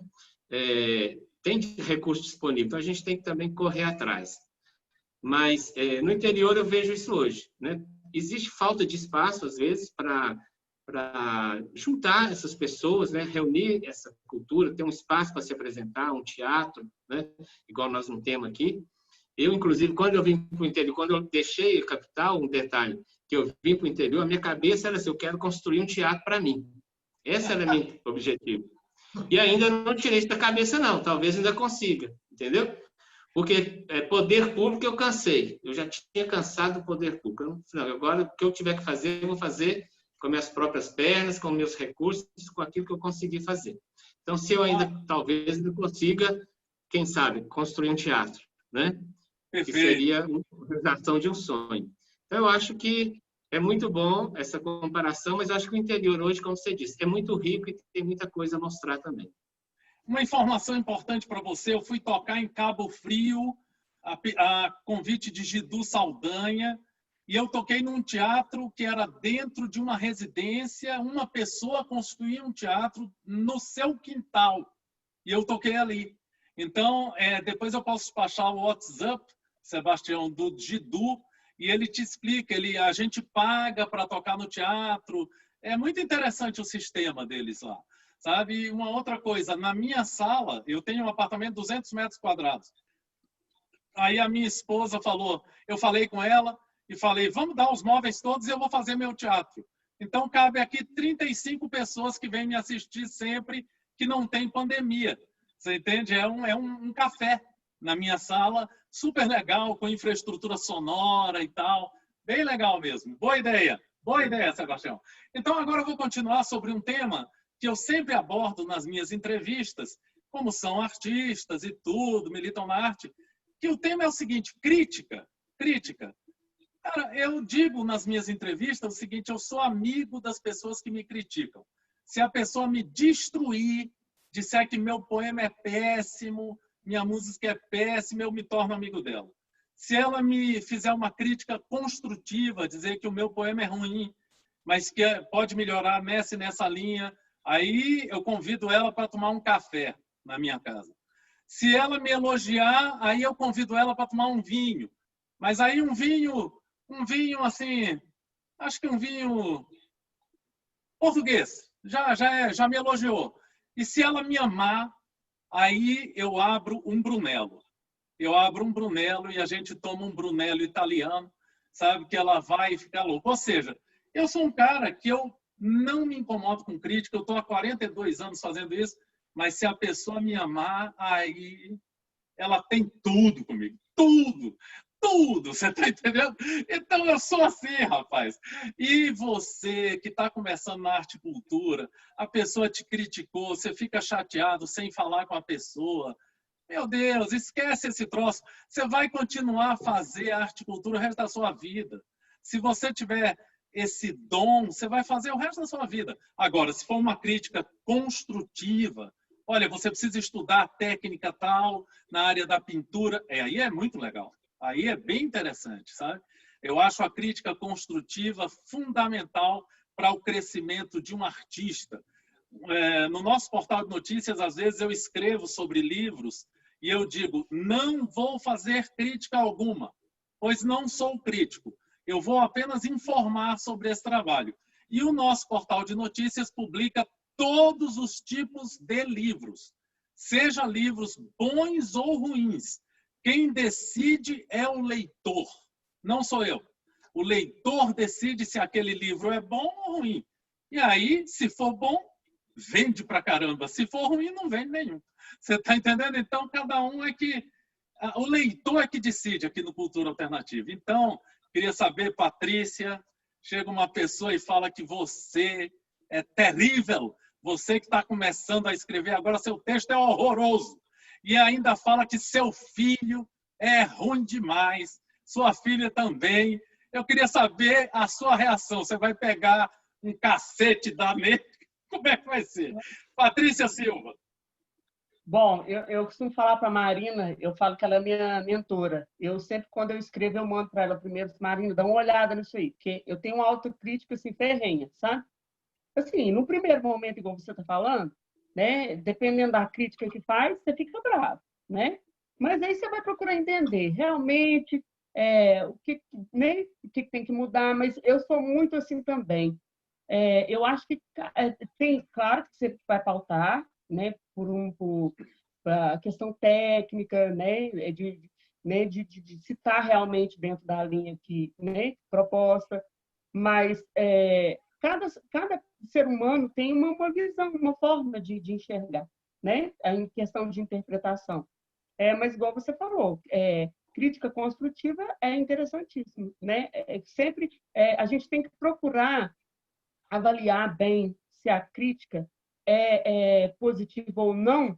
Tem recurso disponível, então a gente tem que também correr atrás. Mas no interior eu vejo isso hoje, né? Existe falta de espaço, às vezes, para juntar essas pessoas, né? Reunir essa cultura, ter um espaço para se apresentar, um teatro, né? Igual nós não temos aqui. Eu, inclusive, quando eu vim para o interior, quando eu deixei a capital, um detalhe, que eu vim para o interior, a minha cabeça era assim, eu quero construir um teatro para mim. Esse era o meu objetivo. E ainda não tirei isso da cabeça, não. Talvez ainda consiga, entendeu? Porque poder público eu cansei. Eu já tinha cansado do poder público. Não, agora, o que eu tiver que fazer, eu vou fazer com minhas próprias pernas, com meus recursos, com aquilo que eu conseguir fazer. Então, se eu ainda, talvez, não consiga, quem sabe, construir um teatro, né? Que seria a realização de um sonho. Então, eu acho que é muito bom essa comparação, mas eu acho que o interior hoje, como você disse, é muito rico e tem muita coisa a mostrar também. Uma informação importante para você, eu fui tocar em Cabo Frio, a convite de Gidu Saldanha, e eu toquei num teatro que era dentro de uma residência, uma pessoa construía um teatro no seu quintal, e eu toquei ali. Então, depois eu posso passar o WhatsApp, Sebastião, do Gidu, e ele te explica, a gente paga para tocar no teatro. É muito interessante o sistema deles lá, sabe? Uma outra coisa, na minha sala, eu tenho um apartamento de 200 metros quadrados. Aí a minha esposa falou, eu falei com ela e falei, vamos dar os móveis todos e eu vou fazer meu teatro. Então, cabe aqui 35 pessoas que vêm me assistir sempre, que não tem pandemia. Você entende? É um café na minha sala, super legal, com infraestrutura sonora e tal. Bem legal mesmo. Boa ideia, Sebastião. Então, agora eu vou continuar sobre um tema que eu sempre abordo nas minhas entrevistas, como são artistas e tudo, militam na arte, que o tema é o seguinte, crítica. Cara, eu digo nas minhas entrevistas o seguinte, eu sou amigo das pessoas que me criticam. Se a pessoa me destruir, disser que meu poema é péssimo, minha música é péssima, eu me torno amigo dela. Se ela me fizer uma crítica construtiva, dizer que o meu poema é ruim, mas que pode melhorar nessa linha, aí eu convido ela para tomar um café na minha casa. Se ela me elogiar, aí eu convido ela para tomar um vinho. Mas aí um vinho assim, acho que um vinho português. Já me elogiou. E se ela me amar, aí eu abro um Brunello. Eu abro um Brunello e a gente toma um Brunello italiano, sabe? Que ela vai ficar louca. Ou seja, eu sou um cara que eu não me incomodo com crítica. Eu estou há 42 anos fazendo isso, mas se a pessoa me amar, aí ela tem tudo comigo. Tudo! Tudo! Você está entendendo? Então eu sou assim, rapaz. E você que está começando na arte e cultura, a pessoa te criticou, você fica chateado sem falar com a pessoa. Meu Deus, esquece esse troço. Você vai continuar a fazer arte e cultura o resto da sua vida. Se você tiver esse dom, você vai fazer o resto da sua vida. Agora, se for uma crítica construtiva, olha, você precisa estudar técnica tal na área da pintura, aí é muito legal. Aí é bem interessante, sabe? Eu acho a crítica construtiva fundamental para o crescimento de um artista. No nosso portal de notícias, às vezes eu escrevo sobre livros e eu digo, não vou fazer crítica alguma, pois não sou crítico. Eu vou apenas informar sobre esse trabalho. E o nosso portal de notícias publica todos os tipos de livros, seja livros bons ou ruins. Quem decide é o leitor, não sou eu. O leitor decide se aquele livro é bom ou ruim. E aí, se for bom, vende pra caramba. Se for ruim, não vende nenhum. Você está entendendo? Então, cada um é que... O leitor é que decide aqui no Cultura Alternativa. Então, queria saber, Patrícia, chega uma pessoa e fala que você é terrível. Você que está começando a escrever agora, seu texto é horroroso. E ainda fala que seu filho é ruim demais. Sua filha também. Eu queria saber a sua reação. Você vai pegar um cacete da nele? Como é que vai ser? Patrícia Silva. Bom, eu costumo falar para a Marina, eu falo que ela é minha mentora. Eu sempre, quando eu escrevo, eu mando para ela primeiro, Marina, dá uma olhada nisso aí, porque eu tenho uma autocrítica assim, ferrenha, sabe? Assim, no primeiro momento, igual você está falando, né? Dependendo da crítica que faz, você fica bravo, né? Mas aí você vai procurar entender realmente o que tem que mudar, mas eu sou muito assim também. Eu acho que tem, claro que você vai pautar, né, por a questão técnica, né, de se estar realmente dentro da linha que, né, proposta, mas cada ser humano tem uma visão, uma forma de enxergar, né, em questão de interpretação. Mas, igual você falou, crítica construtiva é interessantíssimo, né? Sempre a gente tem que procurar avaliar bem se a crítica é positiva ou não,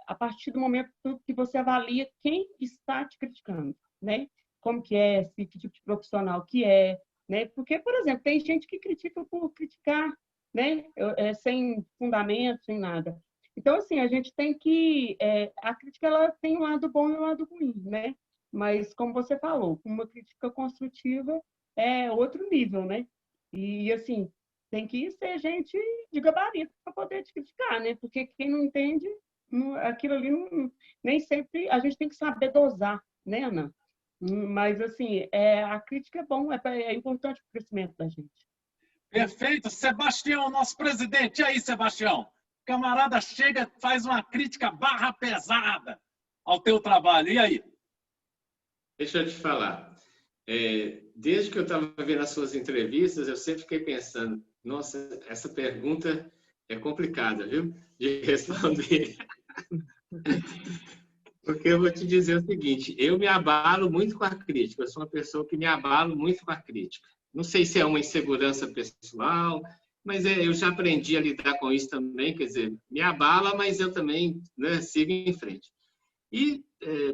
a partir do momento que você avalia quem está te criticando, né? Como que é, que tipo de profissional que é, né? Porque, por exemplo, tem gente que critica por criticar, né? Sem fundamento, sem nada. Então, assim, a gente tem que... a crítica ela tem um lado bom e um lado ruim, né? Mas, como você falou, uma crítica construtiva é outro nível, né? E, assim, tem que ser gente de gabarito para poder te criticar, né? Porque quem não entende, aquilo ali, nem sempre a gente tem que saber dosar, né, Ana? Mas, assim, a crítica é bom, é importante para o crescimento da gente. Perfeito. Sebastião, nosso presidente. E aí, Sebastião? O camarada chega, faz uma crítica barra pesada ao teu trabalho. E aí? Deixa eu te falar. Desde que eu estava vendo as suas entrevistas, eu sempre fiquei pensando, nossa, essa pergunta é complicada, viu? De responder. Porque eu vou te dizer o seguinte, eu me abalo muito com a crítica, eu sou uma pessoa que me abalo muito com a crítica. Não sei se é uma insegurança pessoal, mas eu já aprendi a lidar com isso também, quer dizer, me abala, mas eu também, né, sigo em frente. E,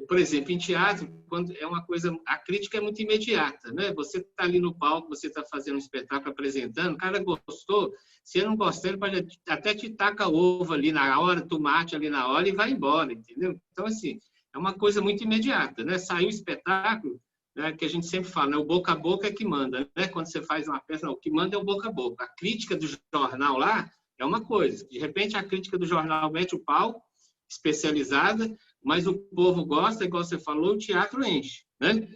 por exemplo, em teatro, quando é uma coisa, a crítica é muito imediata, né? Você está ali no palco, você está fazendo um espetáculo, apresentando, o cara gostou, se ele não gostar, ele pode até te taca ovo ali na hora, tomate ali na hora e vai embora, entendeu? Então, assim, é uma coisa muito imediata, né? Saiu o espetáculo, né, que a gente sempre fala, né? O boca a boca é que manda, né? Quando você faz uma peça, não, o que manda é o boca a boca. A crítica do jornal lá é uma coisa, de repente a crítica do jornal mete o pau, especializada, mas o povo gosta, igual você falou, o teatro enche, né?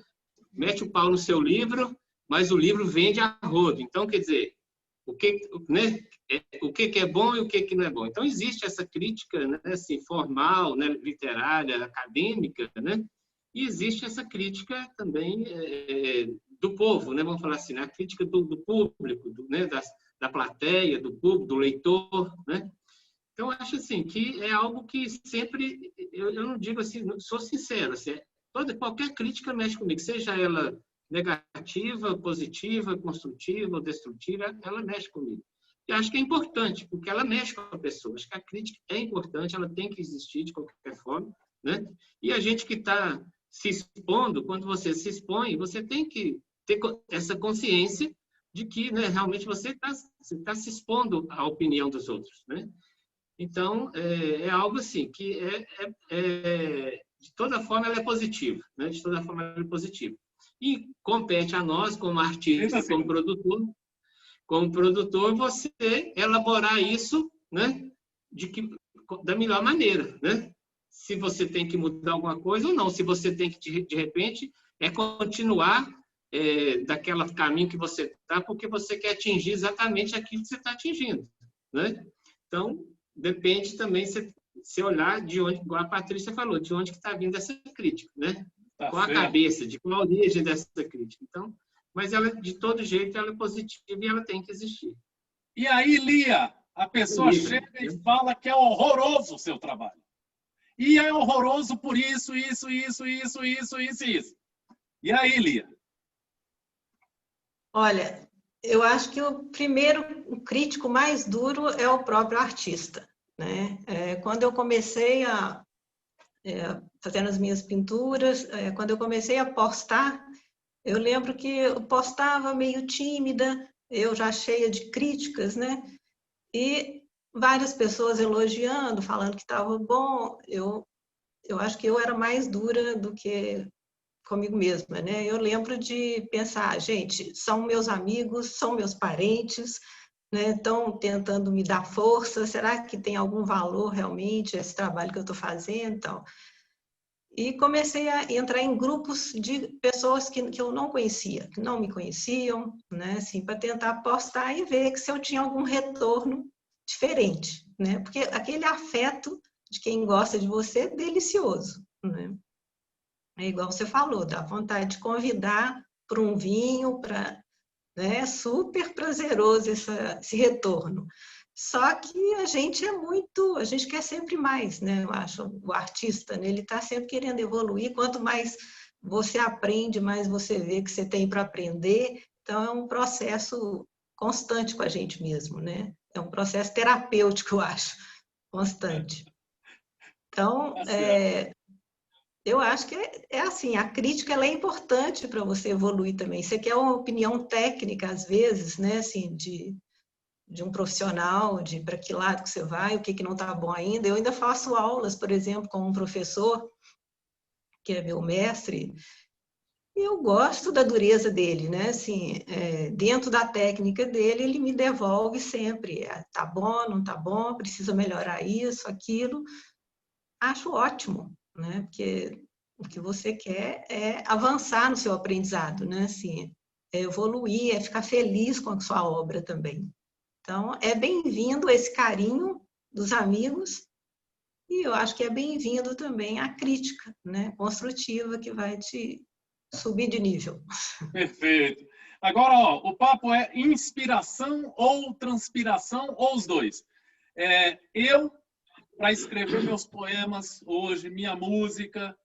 Mete o pau no seu livro, mas o livro vende a rodo. Então, quer dizer, o que, né, o que é bom e o que não é bom. Então, existe essa crítica, né, assim, formal, né, literária, acadêmica, né? E existe essa crítica também do povo, né? Vamos falar assim, né? A crítica do público, né? Da plateia, do público, do leitor, né? Então, eu acho assim, que é algo que sempre, eu não digo assim, sou sincero, assim, qualquer crítica mexe comigo, seja ela negativa, positiva, construtiva ou destrutiva, ela mexe comigo. E acho que é importante, porque ela mexe com a pessoa. Acho que a crítica é importante, ela tem que existir de qualquer forma, né? E a gente que está se expondo, quando você se expõe, você tem que ter essa consciência de que, né, realmente você está se expondo à opinião dos outros, né? Então, é algo assim, que de toda forma ela é positiva, né? De toda forma ela é positiva. E compete a nós, como artista, como produtor, você elaborar isso, né? Da melhor maneira, né? Se você tem que mudar alguma coisa ou não, se você tem que, de repente, continuar daquele caminho que você está, porque você quer atingir exatamente aquilo que você está atingindo, né? Então, depende também se olhar de onde, igual a Patrícia falou, de onde que está vindo essa crítica, né? Qual a cabeça, de qual a origem dessa crítica. Então, mas ela, de todo jeito, ela é positiva e ela tem que existir. E aí, Lia, a pessoa chega e fala que é horroroso o seu trabalho. E é horroroso por isso. E aí, Lia? Olha, eu acho que o crítico mais duro é o próprio artista, né? Quando eu comecei fazendo as minhas pinturas, quando eu comecei a postar, eu lembro que eu postava meio tímida, eu já cheia de críticas, né? E várias pessoas elogiando, falando que estava bom. Eu acho que eu era mais dura do que comigo mesma, né? Eu lembro de pensar, gente, são meus amigos, são meus parentes, né? Estão tentando me dar força, será que tem algum valor realmente esse trabalho que eu estou fazendo? Então, e comecei a entrar em grupos de pessoas que eu não conhecia, que não me conheciam, né? Assim, para tentar postar e ver se eu tinha algum retorno diferente, né? Porque aquele afeto de quem gosta de você é delicioso, né? É igual você falou, dá vontade de convidar para um vinho, né? É super prazeroso esse retorno. Só que a gente a gente quer sempre mais, né? Eu acho, o artista, né? Ele está sempre querendo evoluir. Quanto mais você aprende, mais você vê que você tem para aprender. Então, é um processo constante com a gente mesmo, né? É um processo terapêutico, eu acho, constante. Então, eu acho que é assim, a crítica ela é importante para você evoluir também. Você quer uma opinião técnica, às vezes, né? Assim, de um profissional, de para que lado que você vai, o que não está bom ainda. Eu ainda faço aulas, por exemplo, com um professor, que é meu mestre, e eu gosto da dureza dele, né? Assim, dentro da técnica dele, ele me devolve sempre. Tá bom, não tá bom, precisa melhorar isso, aquilo. Acho ótimo, né? Porque o que você quer é avançar no seu aprendizado, né? Assim, é evoluir, é ficar feliz com a sua obra também. Então, é bem-vindo esse carinho dos amigos e eu acho que é bem-vindo também a crítica, né, construtiva, que vai te subir de nível. Perfeito. Agora, o papo é inspiração ou transpiração, ou os dois. Eu, para escrever meus poemas hoje, minha música,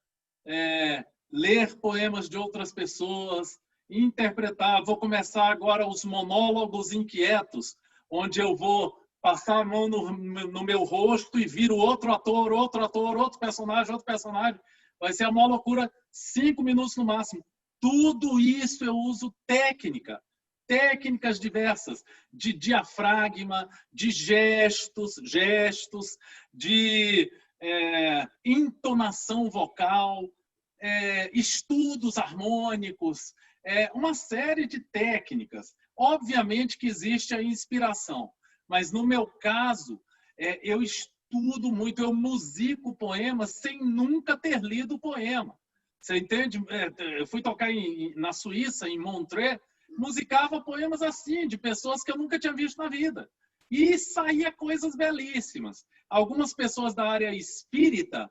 ler poemas de outras pessoas, interpretar. Vou começar agora os monólogos inquietos, onde eu vou passar a mão no meu rosto e viro outro ator, outro personagem. Vai ser uma loucura, 5 minutos no máximo. Tudo isso eu uso técnicas diversas, de diafragma, de gestos, de entonação vocal, estudos harmônicos, uma série de técnicas. Obviamente que existe a inspiração, mas no meu caso, eu estudo muito, eu musico poemas sem nunca ter lido o poema. Você entende? Eu fui tocar na Suíça, em Montreux, musicava poemas assim, de pessoas que eu nunca tinha visto na vida. E saía coisas belíssimas. Algumas pessoas da área espírita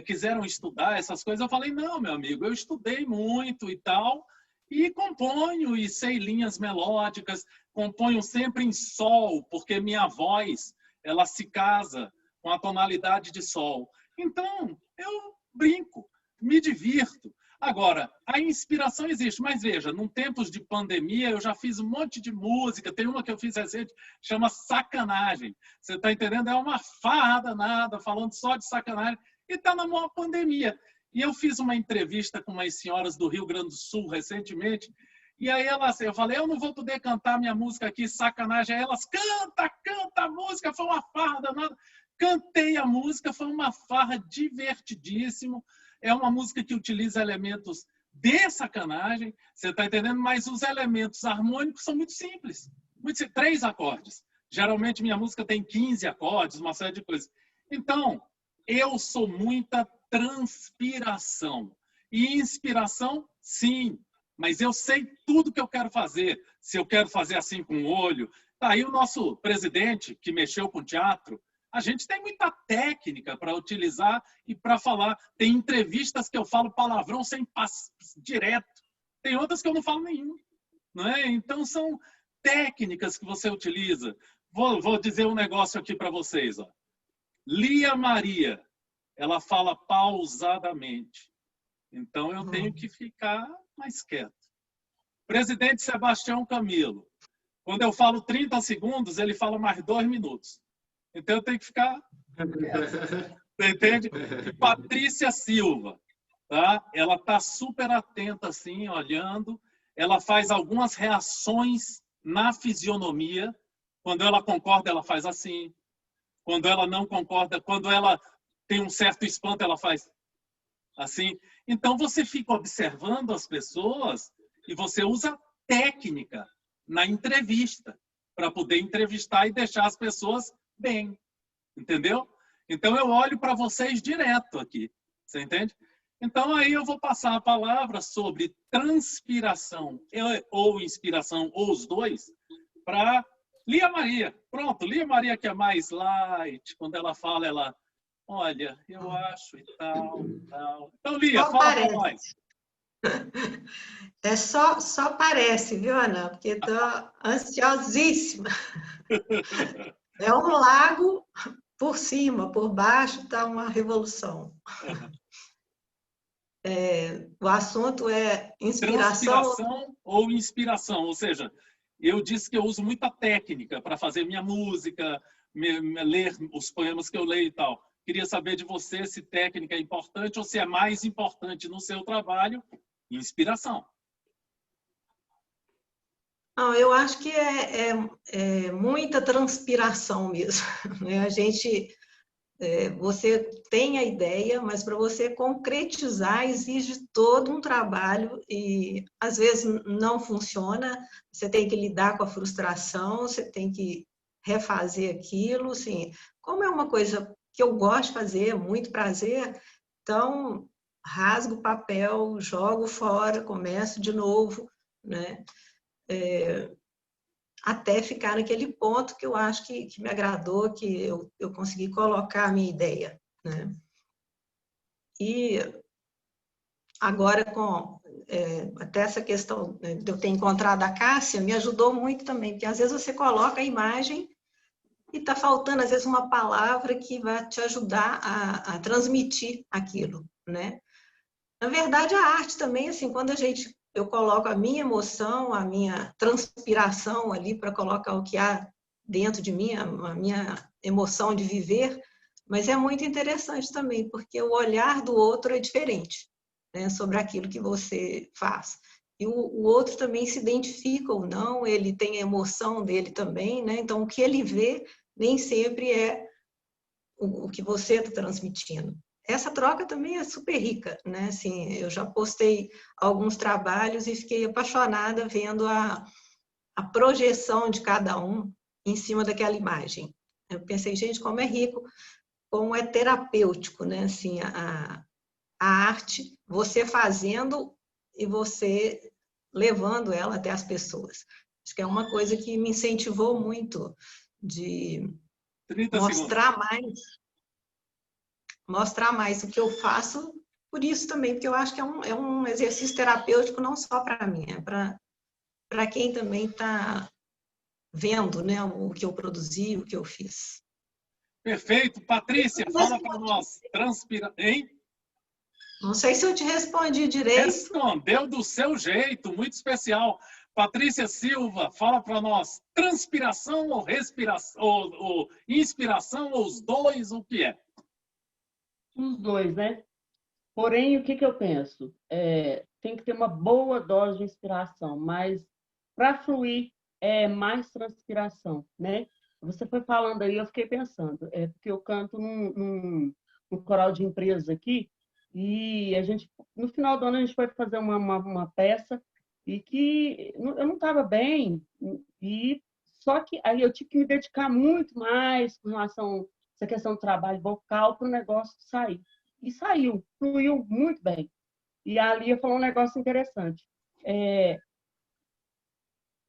quiseram estudar essas coisas. Eu falei, não, meu amigo, eu estudei muito e tal, e componho, e sei linhas melódicas, componho sempre em sol, porque minha voz, ela se casa com a tonalidade de sol. Então, eu brinco, me divirto. Agora, a inspiração existe, mas veja, num tempos de pandemia, eu já fiz um monte de música, tem uma que eu fiz recente, chama Sacanagem. Você está entendendo? É uma farra danada, falando só de sacanagem, e está na maior pandemia. E eu fiz uma entrevista com umas senhoras do Rio Grande do Sul recentemente, e aí eu falei, eu não vou poder cantar minha música aqui, Sacanagem. Aí elas, canta a música, foi uma farra danada. Cantei a música, foi uma farra divertidíssimo. É uma música que utiliza elementos de sacanagem, você está entendendo? Mas os elementos harmônicos são muito simples. 3 acordes. Geralmente minha música tem 15 acordes, uma série de coisas. Então, eu sou muita transpiração. E inspiração, sim. Mas eu sei tudo que eu quero fazer. Se eu quero fazer assim com o olho. Tá aí o nosso presidente, que mexeu com teatro. A gente tem muita técnica para utilizar e para falar. Tem entrevistas que eu falo palavrão sem direto. Tem outras que eu não falo nenhum. Não é? Então, são técnicas que você utiliza. Vou dizer um negócio aqui para vocês. Ó. Lia Maria, ela fala pausadamente. Então, eu tenho que ficar mais quieto. Presidente Sebastião Camilo. Quando eu falo 30 segundos, ele fala mais 2 minutos. Então, eu tenho que ficar... Você entende? E Patrícia Silva, tá? Ela está super atenta, assim, olhando. Ela faz algumas reações na fisionomia. Quando ela concorda, ela faz assim. Quando ela não concorda, quando ela tem um certo espanto, ela faz assim. Então, você fica observando as pessoas e você usa técnica na entrevista para poder entrevistar e deixar as pessoas bem, entendeu? Então, eu olho para vocês direto aqui, você entende? Então, aí eu vou passar a palavra sobre transpiração ou inspiração, ou os dois, para Lia Maria. Pronto, Lia Maria que é mais light, quando ela fala, ela, olha, eu acho e tal, tal. Então, Lia, fala para nós. É só parece, viu, Ana? Porque estou ansiosíssima. É um lago por cima, por baixo está uma revolução. O assunto é inspiração... Transpiração ou inspiração, ou seja, eu disse que eu uso muita técnica para fazer minha música, ler os poemas que eu leio e tal. Queria saber de você se técnica é importante ou se é mais importante no seu trabalho inspiração. Não, eu acho que é muita transpiração mesmo. A gente, você tem a ideia, mas para você concretizar exige todo um trabalho e às vezes não funciona. Você tem que lidar com a frustração, você tem que refazer aquilo. Assim, como é uma coisa que eu gosto de fazer, muito prazer, então rasgo o papel, jogo fora, começo de novo, né? Até ficar naquele ponto que eu acho que me agradou, que eu consegui colocar a minha ideia, né? E agora, até essa questão de eu ter encontrado a Cássia, me ajudou muito também, porque às vezes você coloca a imagem e está faltando, às vezes, uma palavra que vai te ajudar a transmitir aquilo, né? Na verdade, a arte também, assim, quando eu coloco a minha emoção, a minha transpiração ali para colocar o que há dentro de mim, a minha emoção de viver, mas é muito interessante também, porque o olhar do outro é diferente, né, sobre aquilo que você faz. E o outro também se identifica ou não, ele tem a emoção dele também, né? Então, o que ele vê nem sempre é o que você está transmitindo. Essa troca também é super rica, né? Assim, eu já postei alguns trabalhos e fiquei apaixonada vendo a projeção de cada um em cima daquela imagem. Eu pensei, gente, como é rico como é terapêutico, né? Assim, a arte, você fazendo e você levando ela até as pessoas. Acho que é uma coisa que me incentivou muito de 30 segundos. Mostrar mais o que eu faço, por isso também, porque eu acho que é um exercício terapêutico não só para mim, é para quem também está vendo, né, o que eu produzi, o que eu fiz. Perfeito. Patrícia, fala para nós. Hein? Não sei se eu te respondi direito. Respondeu do seu jeito, muito especial. Patrícia Silva, fala para nós. Transpiração ou respiração, ou inspiração, ou os dois, o que é? Os dois, né? Porém, o que eu penso? Tem que ter uma boa dose de inspiração, mas para fluir é mais transpiração, né? Você foi falando aí, eu fiquei pensando, porque eu canto num coral de empresa aqui, e a gente, no final do ano, a gente foi fazer uma peça, e que eu não estava bem, e só que aí eu tive que me dedicar muito mais com relação a essa questão do trabalho vocal para o negócio sair. E saiu, fluiu muito bem. E a Lia falou um negócio interessante.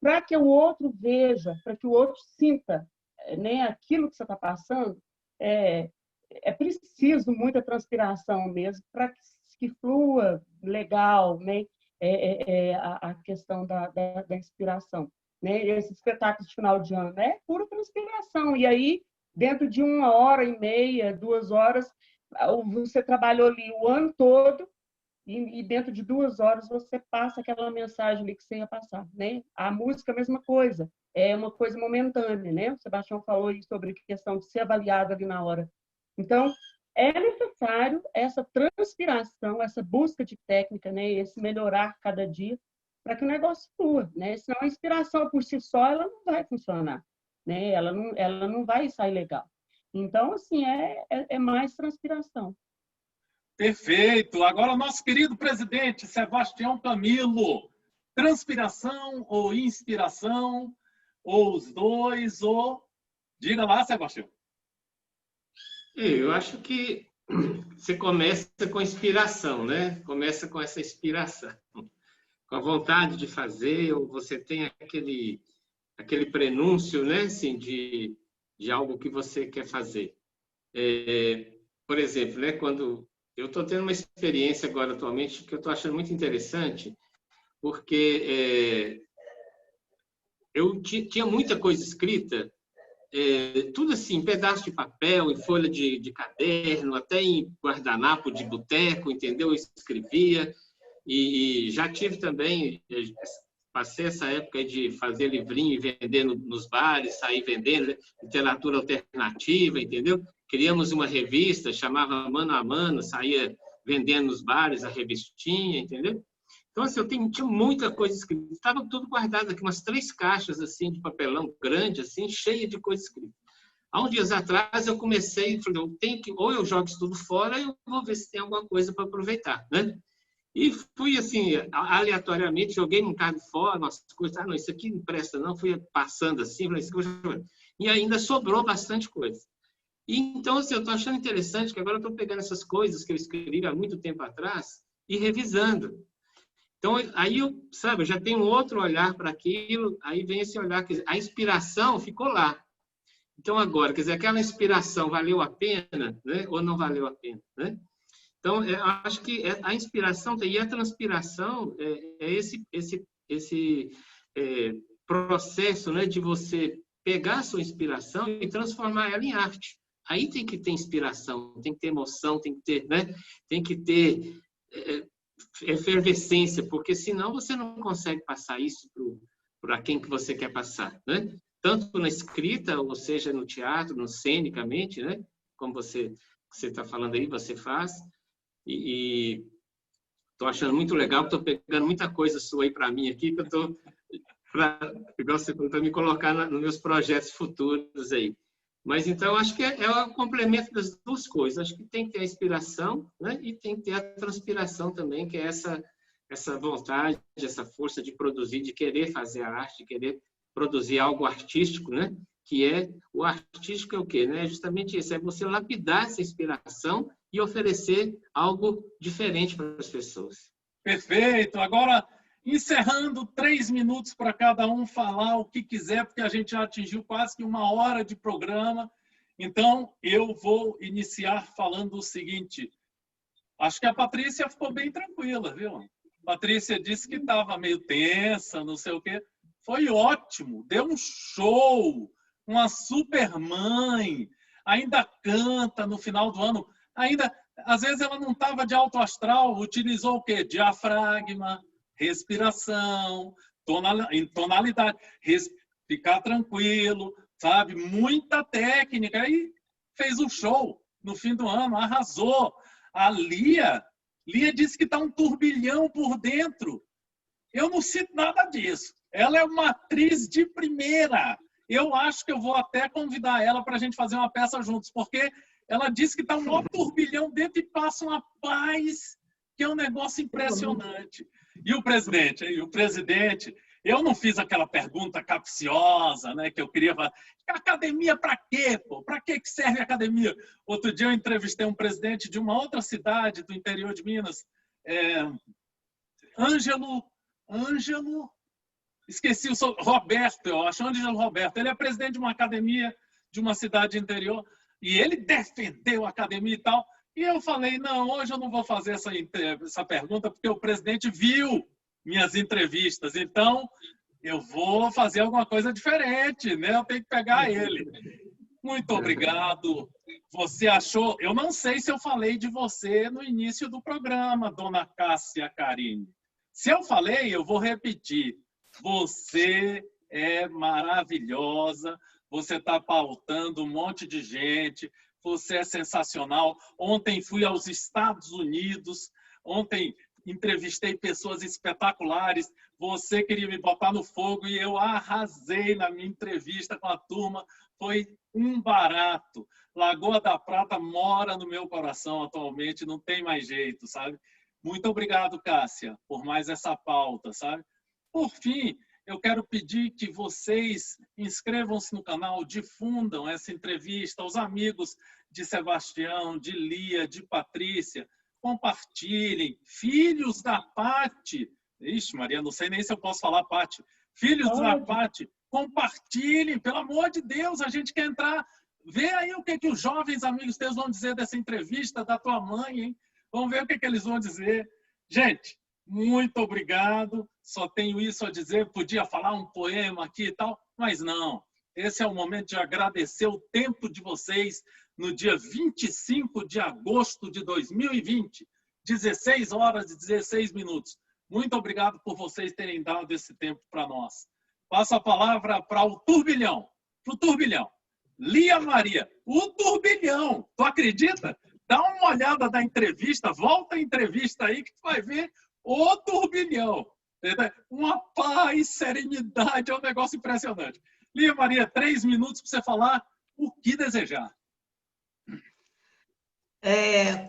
Para que o outro veja, para que o outro sinta, né, aquilo que você está passando, é preciso muita transpiração mesmo para que flua legal, né, a questão da inspiração. Né? Esse espetáculo de final de ano é pura transpiração. E aí, dentro de 1h30, 2 horas, você trabalhou ali o ano todo e dentro de 2 horas você passa aquela mensagem ali que você ia passar, né? A música é a mesma coisa, é uma coisa momentânea, né? O Sebastião falou aí sobre a questão de ser avaliado ali na hora. Então, é necessário essa transpiração, essa busca de técnica, né? Esse melhorar cada dia para que o negócio flua, né? Senão a inspiração por si só ela não vai funcionar, né? Ela não vai sair legal. Então, assim, é mais transpiração. Perfeito. Agora, nosso querido presidente, Sebastião Camilo. Transpiração ou inspiração, ou os dois, ou... Diga lá, Sebastião. Eu acho que você começa com inspiração, né? Começa com essa inspiração, com a vontade de fazer, ou você tem aquele prenúncio, né? Assim, de algo que você quer fazer. Por exemplo, né? Quando eu estou tendo uma experiência agora atualmente que eu estou achando muito interessante, porque eu tinha muita coisa escrita, tudo assim, pedaço de papel, em folha de caderno, até em guardanapo de boteco, entendeu? Eu escrevia e já tive também, passei essa época de fazer livrinho e vender nos bares, sair vendendo literatura alternativa, entendeu? Criamos uma revista, chamava Mano a Mano, saía vendendo nos bares a revistinha, entendeu? Então, assim, tinha muita coisa escrita. Estava tudo guardado aqui, umas 3 caixas assim, de papelão grande, assim, cheia de coisa escrita. Há uns dias atrás, eu comecei, falei, ou eu jogo isso tudo fora, ou eu vou ver se tem alguma coisa para aproveitar, né? E fui, assim, aleatoriamente, joguei num carro fora, umas coisas, não, isso aqui não presta não, fui passando assim, e ainda sobrou bastante coisa. E, então, assim, eu estou achando interessante que agora eu estou pegando essas coisas que eu escrevi há muito tempo atrás e revisando. Então, aí eu já tenho outro olhar para aquilo, aí vem esse olhar, quer dizer, a inspiração ficou lá. Então, agora, quer dizer, aquela inspiração valeu a pena, né? Ou não valeu a pena, né? Então, acho que a inspiração e a transpiração é esse processo, né, de você pegar a sua inspiração e transformar ela em arte. Aí tem que ter inspiração, tem que ter emoção, tem que ter, né, tem que ter efervescência, porque senão você não consegue passar isso para quem que você quer passar, né? Tanto na escrita, ou seja, no teatro, no cenicamente, né? Como você está falando aí, você faz. E estou achando muito legal, estou pegando muita coisa sua aí para mim aqui, que eu estou, igual você falou, para me colocar nos meus projetos futuros aí. Mas, então, acho que é o complemento das duas coisas. Acho que tem que ter a inspiração, né? E tem que ter a transpiração também, que é essa vontade, essa força de produzir, de querer fazer a arte, de querer produzir algo artístico, né? que é o artístico é o quê? Né? Justamente isso, é você lapidar essa inspiração e oferecer algo diferente para as pessoas. Perfeito. Agora, encerrando 3 minutos para cada um falar o que quiser, porque a gente já atingiu quase que 1 hora de programa. Então, eu vou iniciar falando o seguinte. Acho que a Patrícia ficou bem tranquila, viu? A Patrícia disse que estava meio tensa, não sei o quê. Foi ótimo, deu um show, uma super mãe, ainda canta no final do ano, ainda, às vezes ela não estava de alto astral, utilizou o quê? Diafragma, respiração, tonalidade, ficar tranquilo, sabe? Muita técnica, aí fez um show no fim do ano, arrasou. A Lia disse que está um turbilhão por dentro. Eu não sinto nada disso. Ela é uma atriz de primeira. Eu acho que eu vou até convidar ela para a gente fazer uma peça juntos, porque ela disse que está um maior turbilhão dentro e passa uma paz, que é um negócio impressionante. E o presidente, eu não fiz aquela pergunta capciosa, né, que eu queria falar. Academia para quê, pô? Para que serve a academia? Outro dia eu entrevistei um presidente de uma outra cidade do interior de Minas, Ângelo, esqueci o seu, Roberto, eu acho, Ângelo Roberto. Ele é presidente de uma academia de uma cidade interior e ele defendeu a academia e tal. E eu falei, não, hoje eu não vou fazer essa pergunta porque o presidente viu minhas entrevistas. Então, eu vou fazer alguma coisa diferente, né? Eu tenho que pegar ele. Muito obrigado. Você achou... Eu não sei se eu falei de você no início do programa, dona Cássia Carine. Se eu falei, eu vou repetir. Você é maravilhosa, você está pautando um monte de gente, você é sensacional. Ontem fui aos Estados Unidos, ontem entrevistei pessoas espetaculares, você queria me botar no fogo e eu arrasei na minha entrevista com a turma, foi um barato. Lagoa da Prata mora no meu coração atualmente, não tem mais jeito, sabe? Muito obrigado, Cássia, por mais essa pauta, sabe? Por fim, eu quero pedir que vocês inscrevam-se no canal, difundam essa entrevista aos amigos de Sebastião, de Lia, de Patrícia, compartilhem. Filhos da Pati, ixi, Maria, não sei nem se eu posso falar Pati. Filhos da Pati, compartilhem, pelo amor de Deus, a gente quer entrar. Vê aí o que os jovens amigos teus vão dizer dessa entrevista da tua mãe, hein? Vamos ver o que eles vão dizer. Gente, muito obrigado. Só tenho isso a dizer. Podia falar um poema aqui e tal, mas não. Esse é o momento de agradecer o tempo de vocês no dia 25 de agosto de 2020, 16 horas e 16 minutos. Muito obrigado por vocês terem dado esse tempo para nós. Passo a palavra para o turbilhão. Para o turbilhão. Lia Maria, o turbilhão. Tu acredita? Dá uma olhada na entrevista, volta a entrevista aí que tu vai ver o turbilhão. Uma paz, serenidade, é um negócio impressionante. Lia Maria, 3 minutos para você falar o que desejar.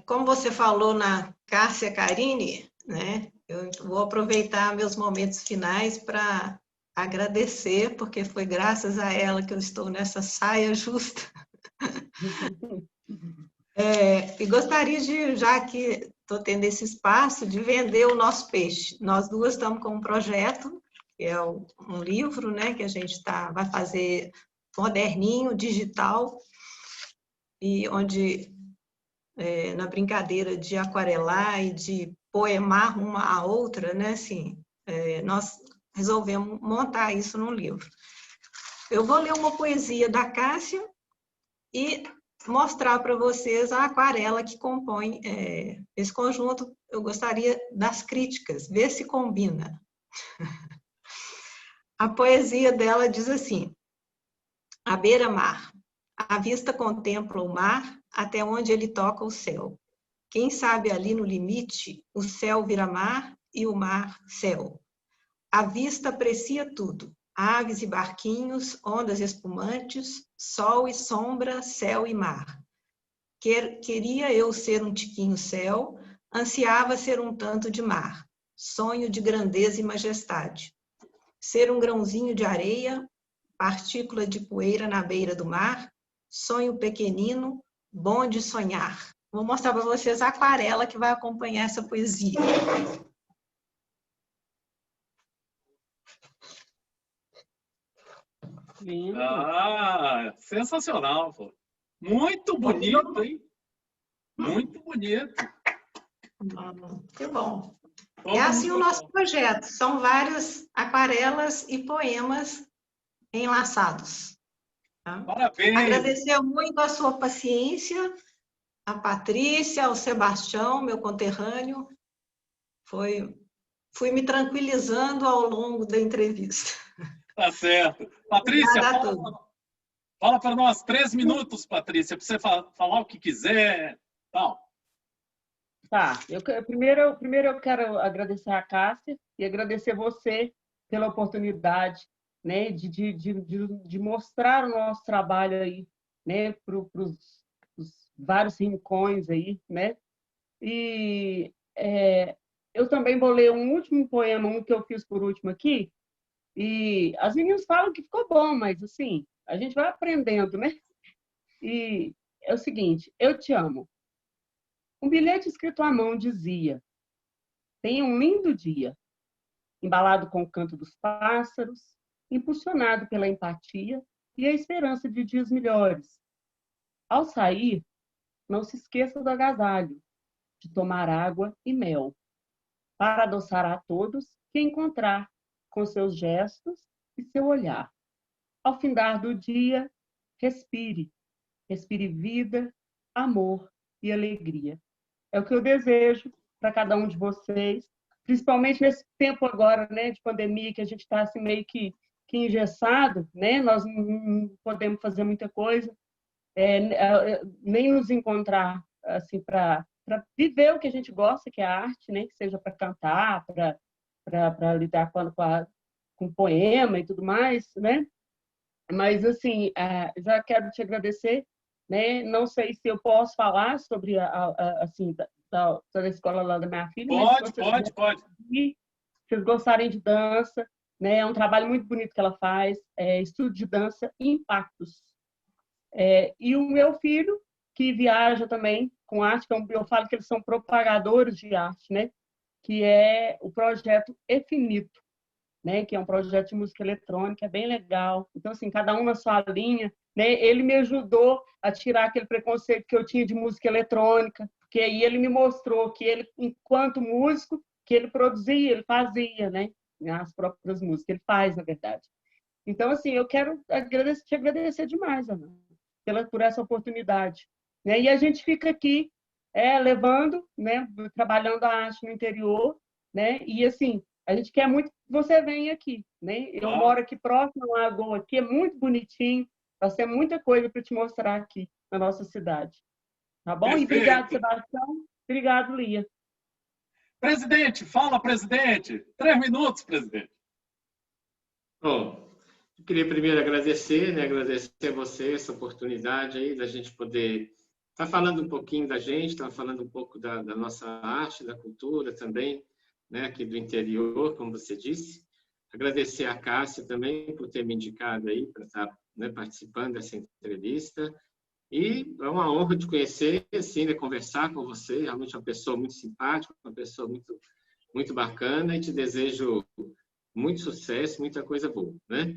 Como você falou na Cássia Carine, né, eu vou aproveitar meus momentos finais para agradecer, porque foi graças a ela que eu estou nessa saia justa. E gostaria de, já que estou tendo esse espaço, de vender o nosso peixe. Nós duas estamos com um projeto, que é um livro, né, que a gente vai fazer moderninho, digital, e onde, na brincadeira de aquarelar e de poemar uma a outra, né, assim, nós resolvemos montar isso num livro. Eu vou ler uma poesia da Cássia e mostrar para vocês a aquarela que compõe esse conjunto. Eu gostaria das críticas, ver se combina. A poesia dela diz assim: à beira-mar, a vista contempla o mar até onde ele toca o céu. Quem sabe ali no limite, o céu vira mar e o mar céu. A vista aprecia tudo, aves e barquinhos, ondas espumantes, sol e sombra, céu e mar. Queria eu ser um tiquinho céu, ansiava ser um tanto de mar, sonho de grandeza e majestade. Ser um grãozinho de areia, partícula de poeira na beira do mar, sonho pequenino, bom de sonhar. Vou mostrar para vocês a aquarela que vai acompanhar essa poesia. Lindo. Ah, sensacional, pô. Muito bonito, hein? Muito bonito. Que bom. É assim o nosso projeto. São várias aquarelas e poemas enlaçados. Tá? Parabéns. Agradecer muito a sua paciência, a Patrícia, ao Sebastião, meu conterrâneo. Fui me tranquilizando ao longo da entrevista. Tá certo. Patrícia, fala para nós 3 minutos, Patrícia, para você falar o que quiser. Tal. Tá, primeiro eu quero agradecer a Cássia e agradecer você pela oportunidade, né, de mostrar o nosso trabalho aí, né, para os vários rincões aí, né? E eu também vou ler um último poema, um que eu fiz por último aqui, e as meninas falam que ficou bom, mas assim, a gente vai aprendendo, né? E é o seguinte: eu te amo. Um bilhete escrito à mão dizia: tenha um lindo dia, embalado com o canto dos pássaros, impulsionado pela empatia e a esperança de dias melhores. Ao sair, não se esqueça do agasalho, de tomar água e mel, para adoçar a todos que encontrar com seus gestos e seu olhar. Ao findar do dia, respire vida, amor e alegria. É o que eu desejo para cada um de vocês, principalmente nesse tempo agora, né, de pandemia, que a gente está assim, meio que engessado, né? Nós não podemos fazer muita coisa, nem nos encontrar assim, para viver o que a gente gosta, que é a arte, né? Que seja para cantar, para lidar com poema e tudo mais, né? Mas, assim, já quero te agradecer, né? Não sei se eu posso falar sobre assim, da escola lá da minha filha. Pode. Se vocês gostarem de dança, né? É um trabalho muito bonito que ela faz, estudo de dança e impactos. E o meu filho, que viaja também com arte, eu falo que eles são propagadores de arte, né? Que é o projeto Efinito, né? Que é um projeto de música eletrônica, é bem legal. Então, assim, cada um na sua linha, né? Ele me ajudou a tirar aquele preconceito que eu tinha de música eletrônica, porque aí ele me mostrou que ele, enquanto músico, que ele produzia, ele fazia, né? As próprias músicas, ele faz, na verdade. Então, assim, eu quero te agradecer demais, Ana, por essa oportunidade, né? E a gente fica aqui levando, né? Trabalhando a arte no interior, né? E, assim, a gente quer muito que você venha aqui, né? Eu moro aqui próximo à Lagoa, aqui é muito bonitinho, vai ser muita coisa para te mostrar aqui na nossa cidade. Tá bom? Perfeito. E obrigado, Sebastião. Obrigado, Lia. Presidente, fala, presidente. 3 minutos, presidente. Bom, eu queria primeiro agradecer, né? Agradecer a você essa oportunidade aí da gente poder estar falando um pouquinho da gente, estar falando um pouco da nossa arte, da cultura também, né, aqui do interior, como você disse. Agradecer a Cássia também por ter me indicado aí para estar, né, participando dessa entrevista. E é uma honra te conhecer, assim, né, conversar com você. Realmente é uma pessoa muito simpática, uma pessoa muito, muito bacana, e te desejo muito sucesso, muita coisa boa, né?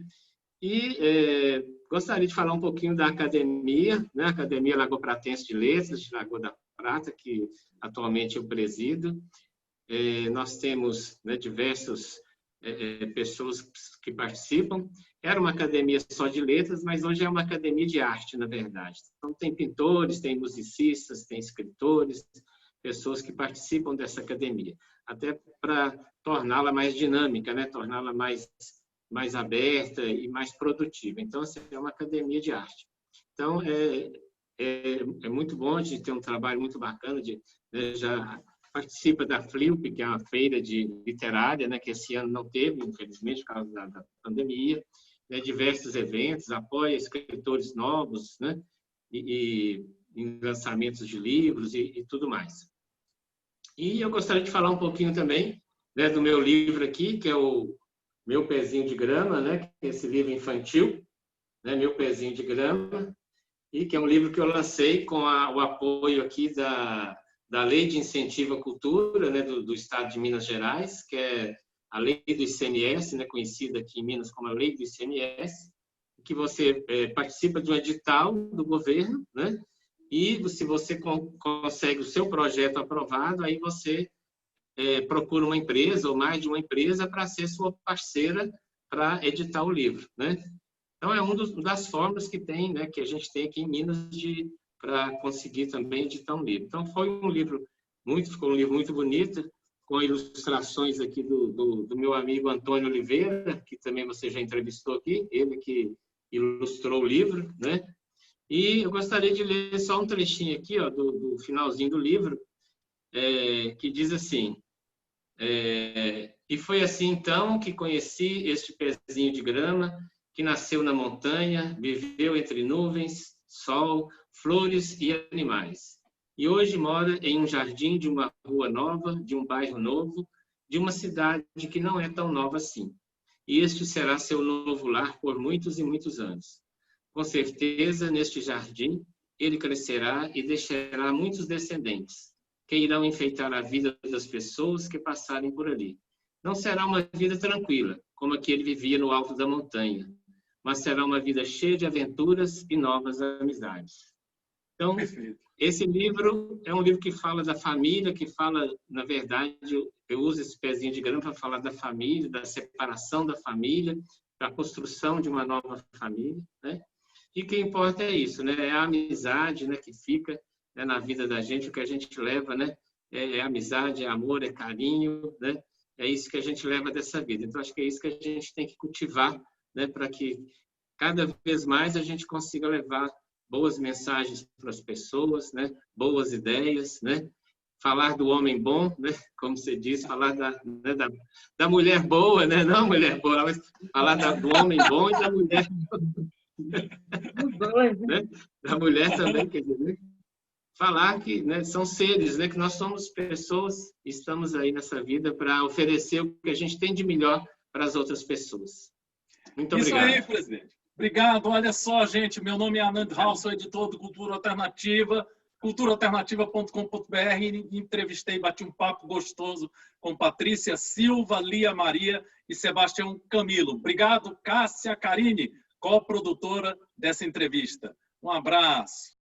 E gostaria de falar um pouquinho da academia, né? A Academia Lagopratense de Letras, de Lagoa da Prata, que atualmente eu presido. Nós temos, né, diversas pessoas que participam. Era uma academia só de letras, mas hoje é uma academia de arte, na verdade. Então, tem pintores, tem musicistas, tem escritores, pessoas que participam dessa academia, até para torná-la mais dinâmica, né? Torná-la mais aberta e mais produtiva. Então, assim, é uma academia de arte. Então, é muito bom de ter um trabalho muito bacana, né, já participa da FLIUP, que é uma feira literária, né, que esse ano não teve, infelizmente, por causa da pandemia, né, diversos eventos, apoia escritores novos, né, e em lançamentos de livros e tudo mais. E eu gostaria de falar um pouquinho também, né, do meu livro aqui, que é o Meu Pezinho de Grama, né, que é esse livro infantil, né, Meu Pezinho de Grama, e que é um livro que eu lancei com o apoio aqui da Lei de Incentivo à Cultura, né, do Estado de Minas Gerais, que é a Lei do ICMS, né, conhecida aqui em Minas como a Lei do ICMS, que você participa de um edital do governo, né, e se você consegue o seu projeto aprovado, aí você procura uma empresa ou mais de uma empresa para ser sua parceira para editar o livro, né? Então, é uma das formas que tem, né, que a gente tem aqui em Minas para conseguir também editar um livro. Então, ficou um livro muito bonito, com ilustrações aqui do meu amigo Antônio Oliveira, que também você já entrevistou aqui, ele que ilustrou o livro, né? E eu gostaria de ler só um trechinho aqui, ó, do finalzinho do livro, que diz assim: e foi assim então que conheci este pezinho de grama, que nasceu na montanha, viveu entre nuvens, sol, flores e animais. E hoje mora em um jardim de uma rua nova, de um bairro novo, de uma cidade que não é tão nova assim. E este será seu novo lar por muitos e muitos anos. Com certeza, neste jardim, ele crescerá e deixará muitos descendentes, que irão enfeitar a vida das pessoas que passarem por ali. Não será uma vida tranquila, como a que ele vivia no alto da montanha, mas será uma vida cheia de aventuras e novas amizades. Então, esse livro é um livro que fala da família, que fala, na verdade, eu uso esse pezinho de grama para falar da família, da separação da família, da construção de uma nova família, né? E o que importa é isso, né? É a amizade, né, que fica, né, na vida da gente, o que a gente leva, né? É amizade, é amor, é carinho, né? É isso que a gente leva dessa vida. Então, acho que é isso que a gente tem que cultivar, né, para que cada vez mais a gente consiga levar boas mensagens para as pessoas, né? Boas ideias, né? Falar do homem bom, né? Como você disse, falar da mulher boa, né? Não a mulher boa, mas falar do homem bom e da mulher né? Da mulher também, quer dizer, né? Falar que, né, são seres, né, que nós somos pessoas, estamos aí nessa vida para oferecer o que a gente tem de melhor para as outras pessoas. Muito obrigado. Isso aí, presidente. Obrigado. Olha só, gente, meu nome é Anand Rao, sou editor do Cultura Alternativa, culturaalternativa.com.br. Entrevistei, bati um papo gostoso com Patrícia Silva, Lia Maria e Sebastião Camilo. Obrigado, Cássia Carini, co-produtora dessa entrevista. Um abraço.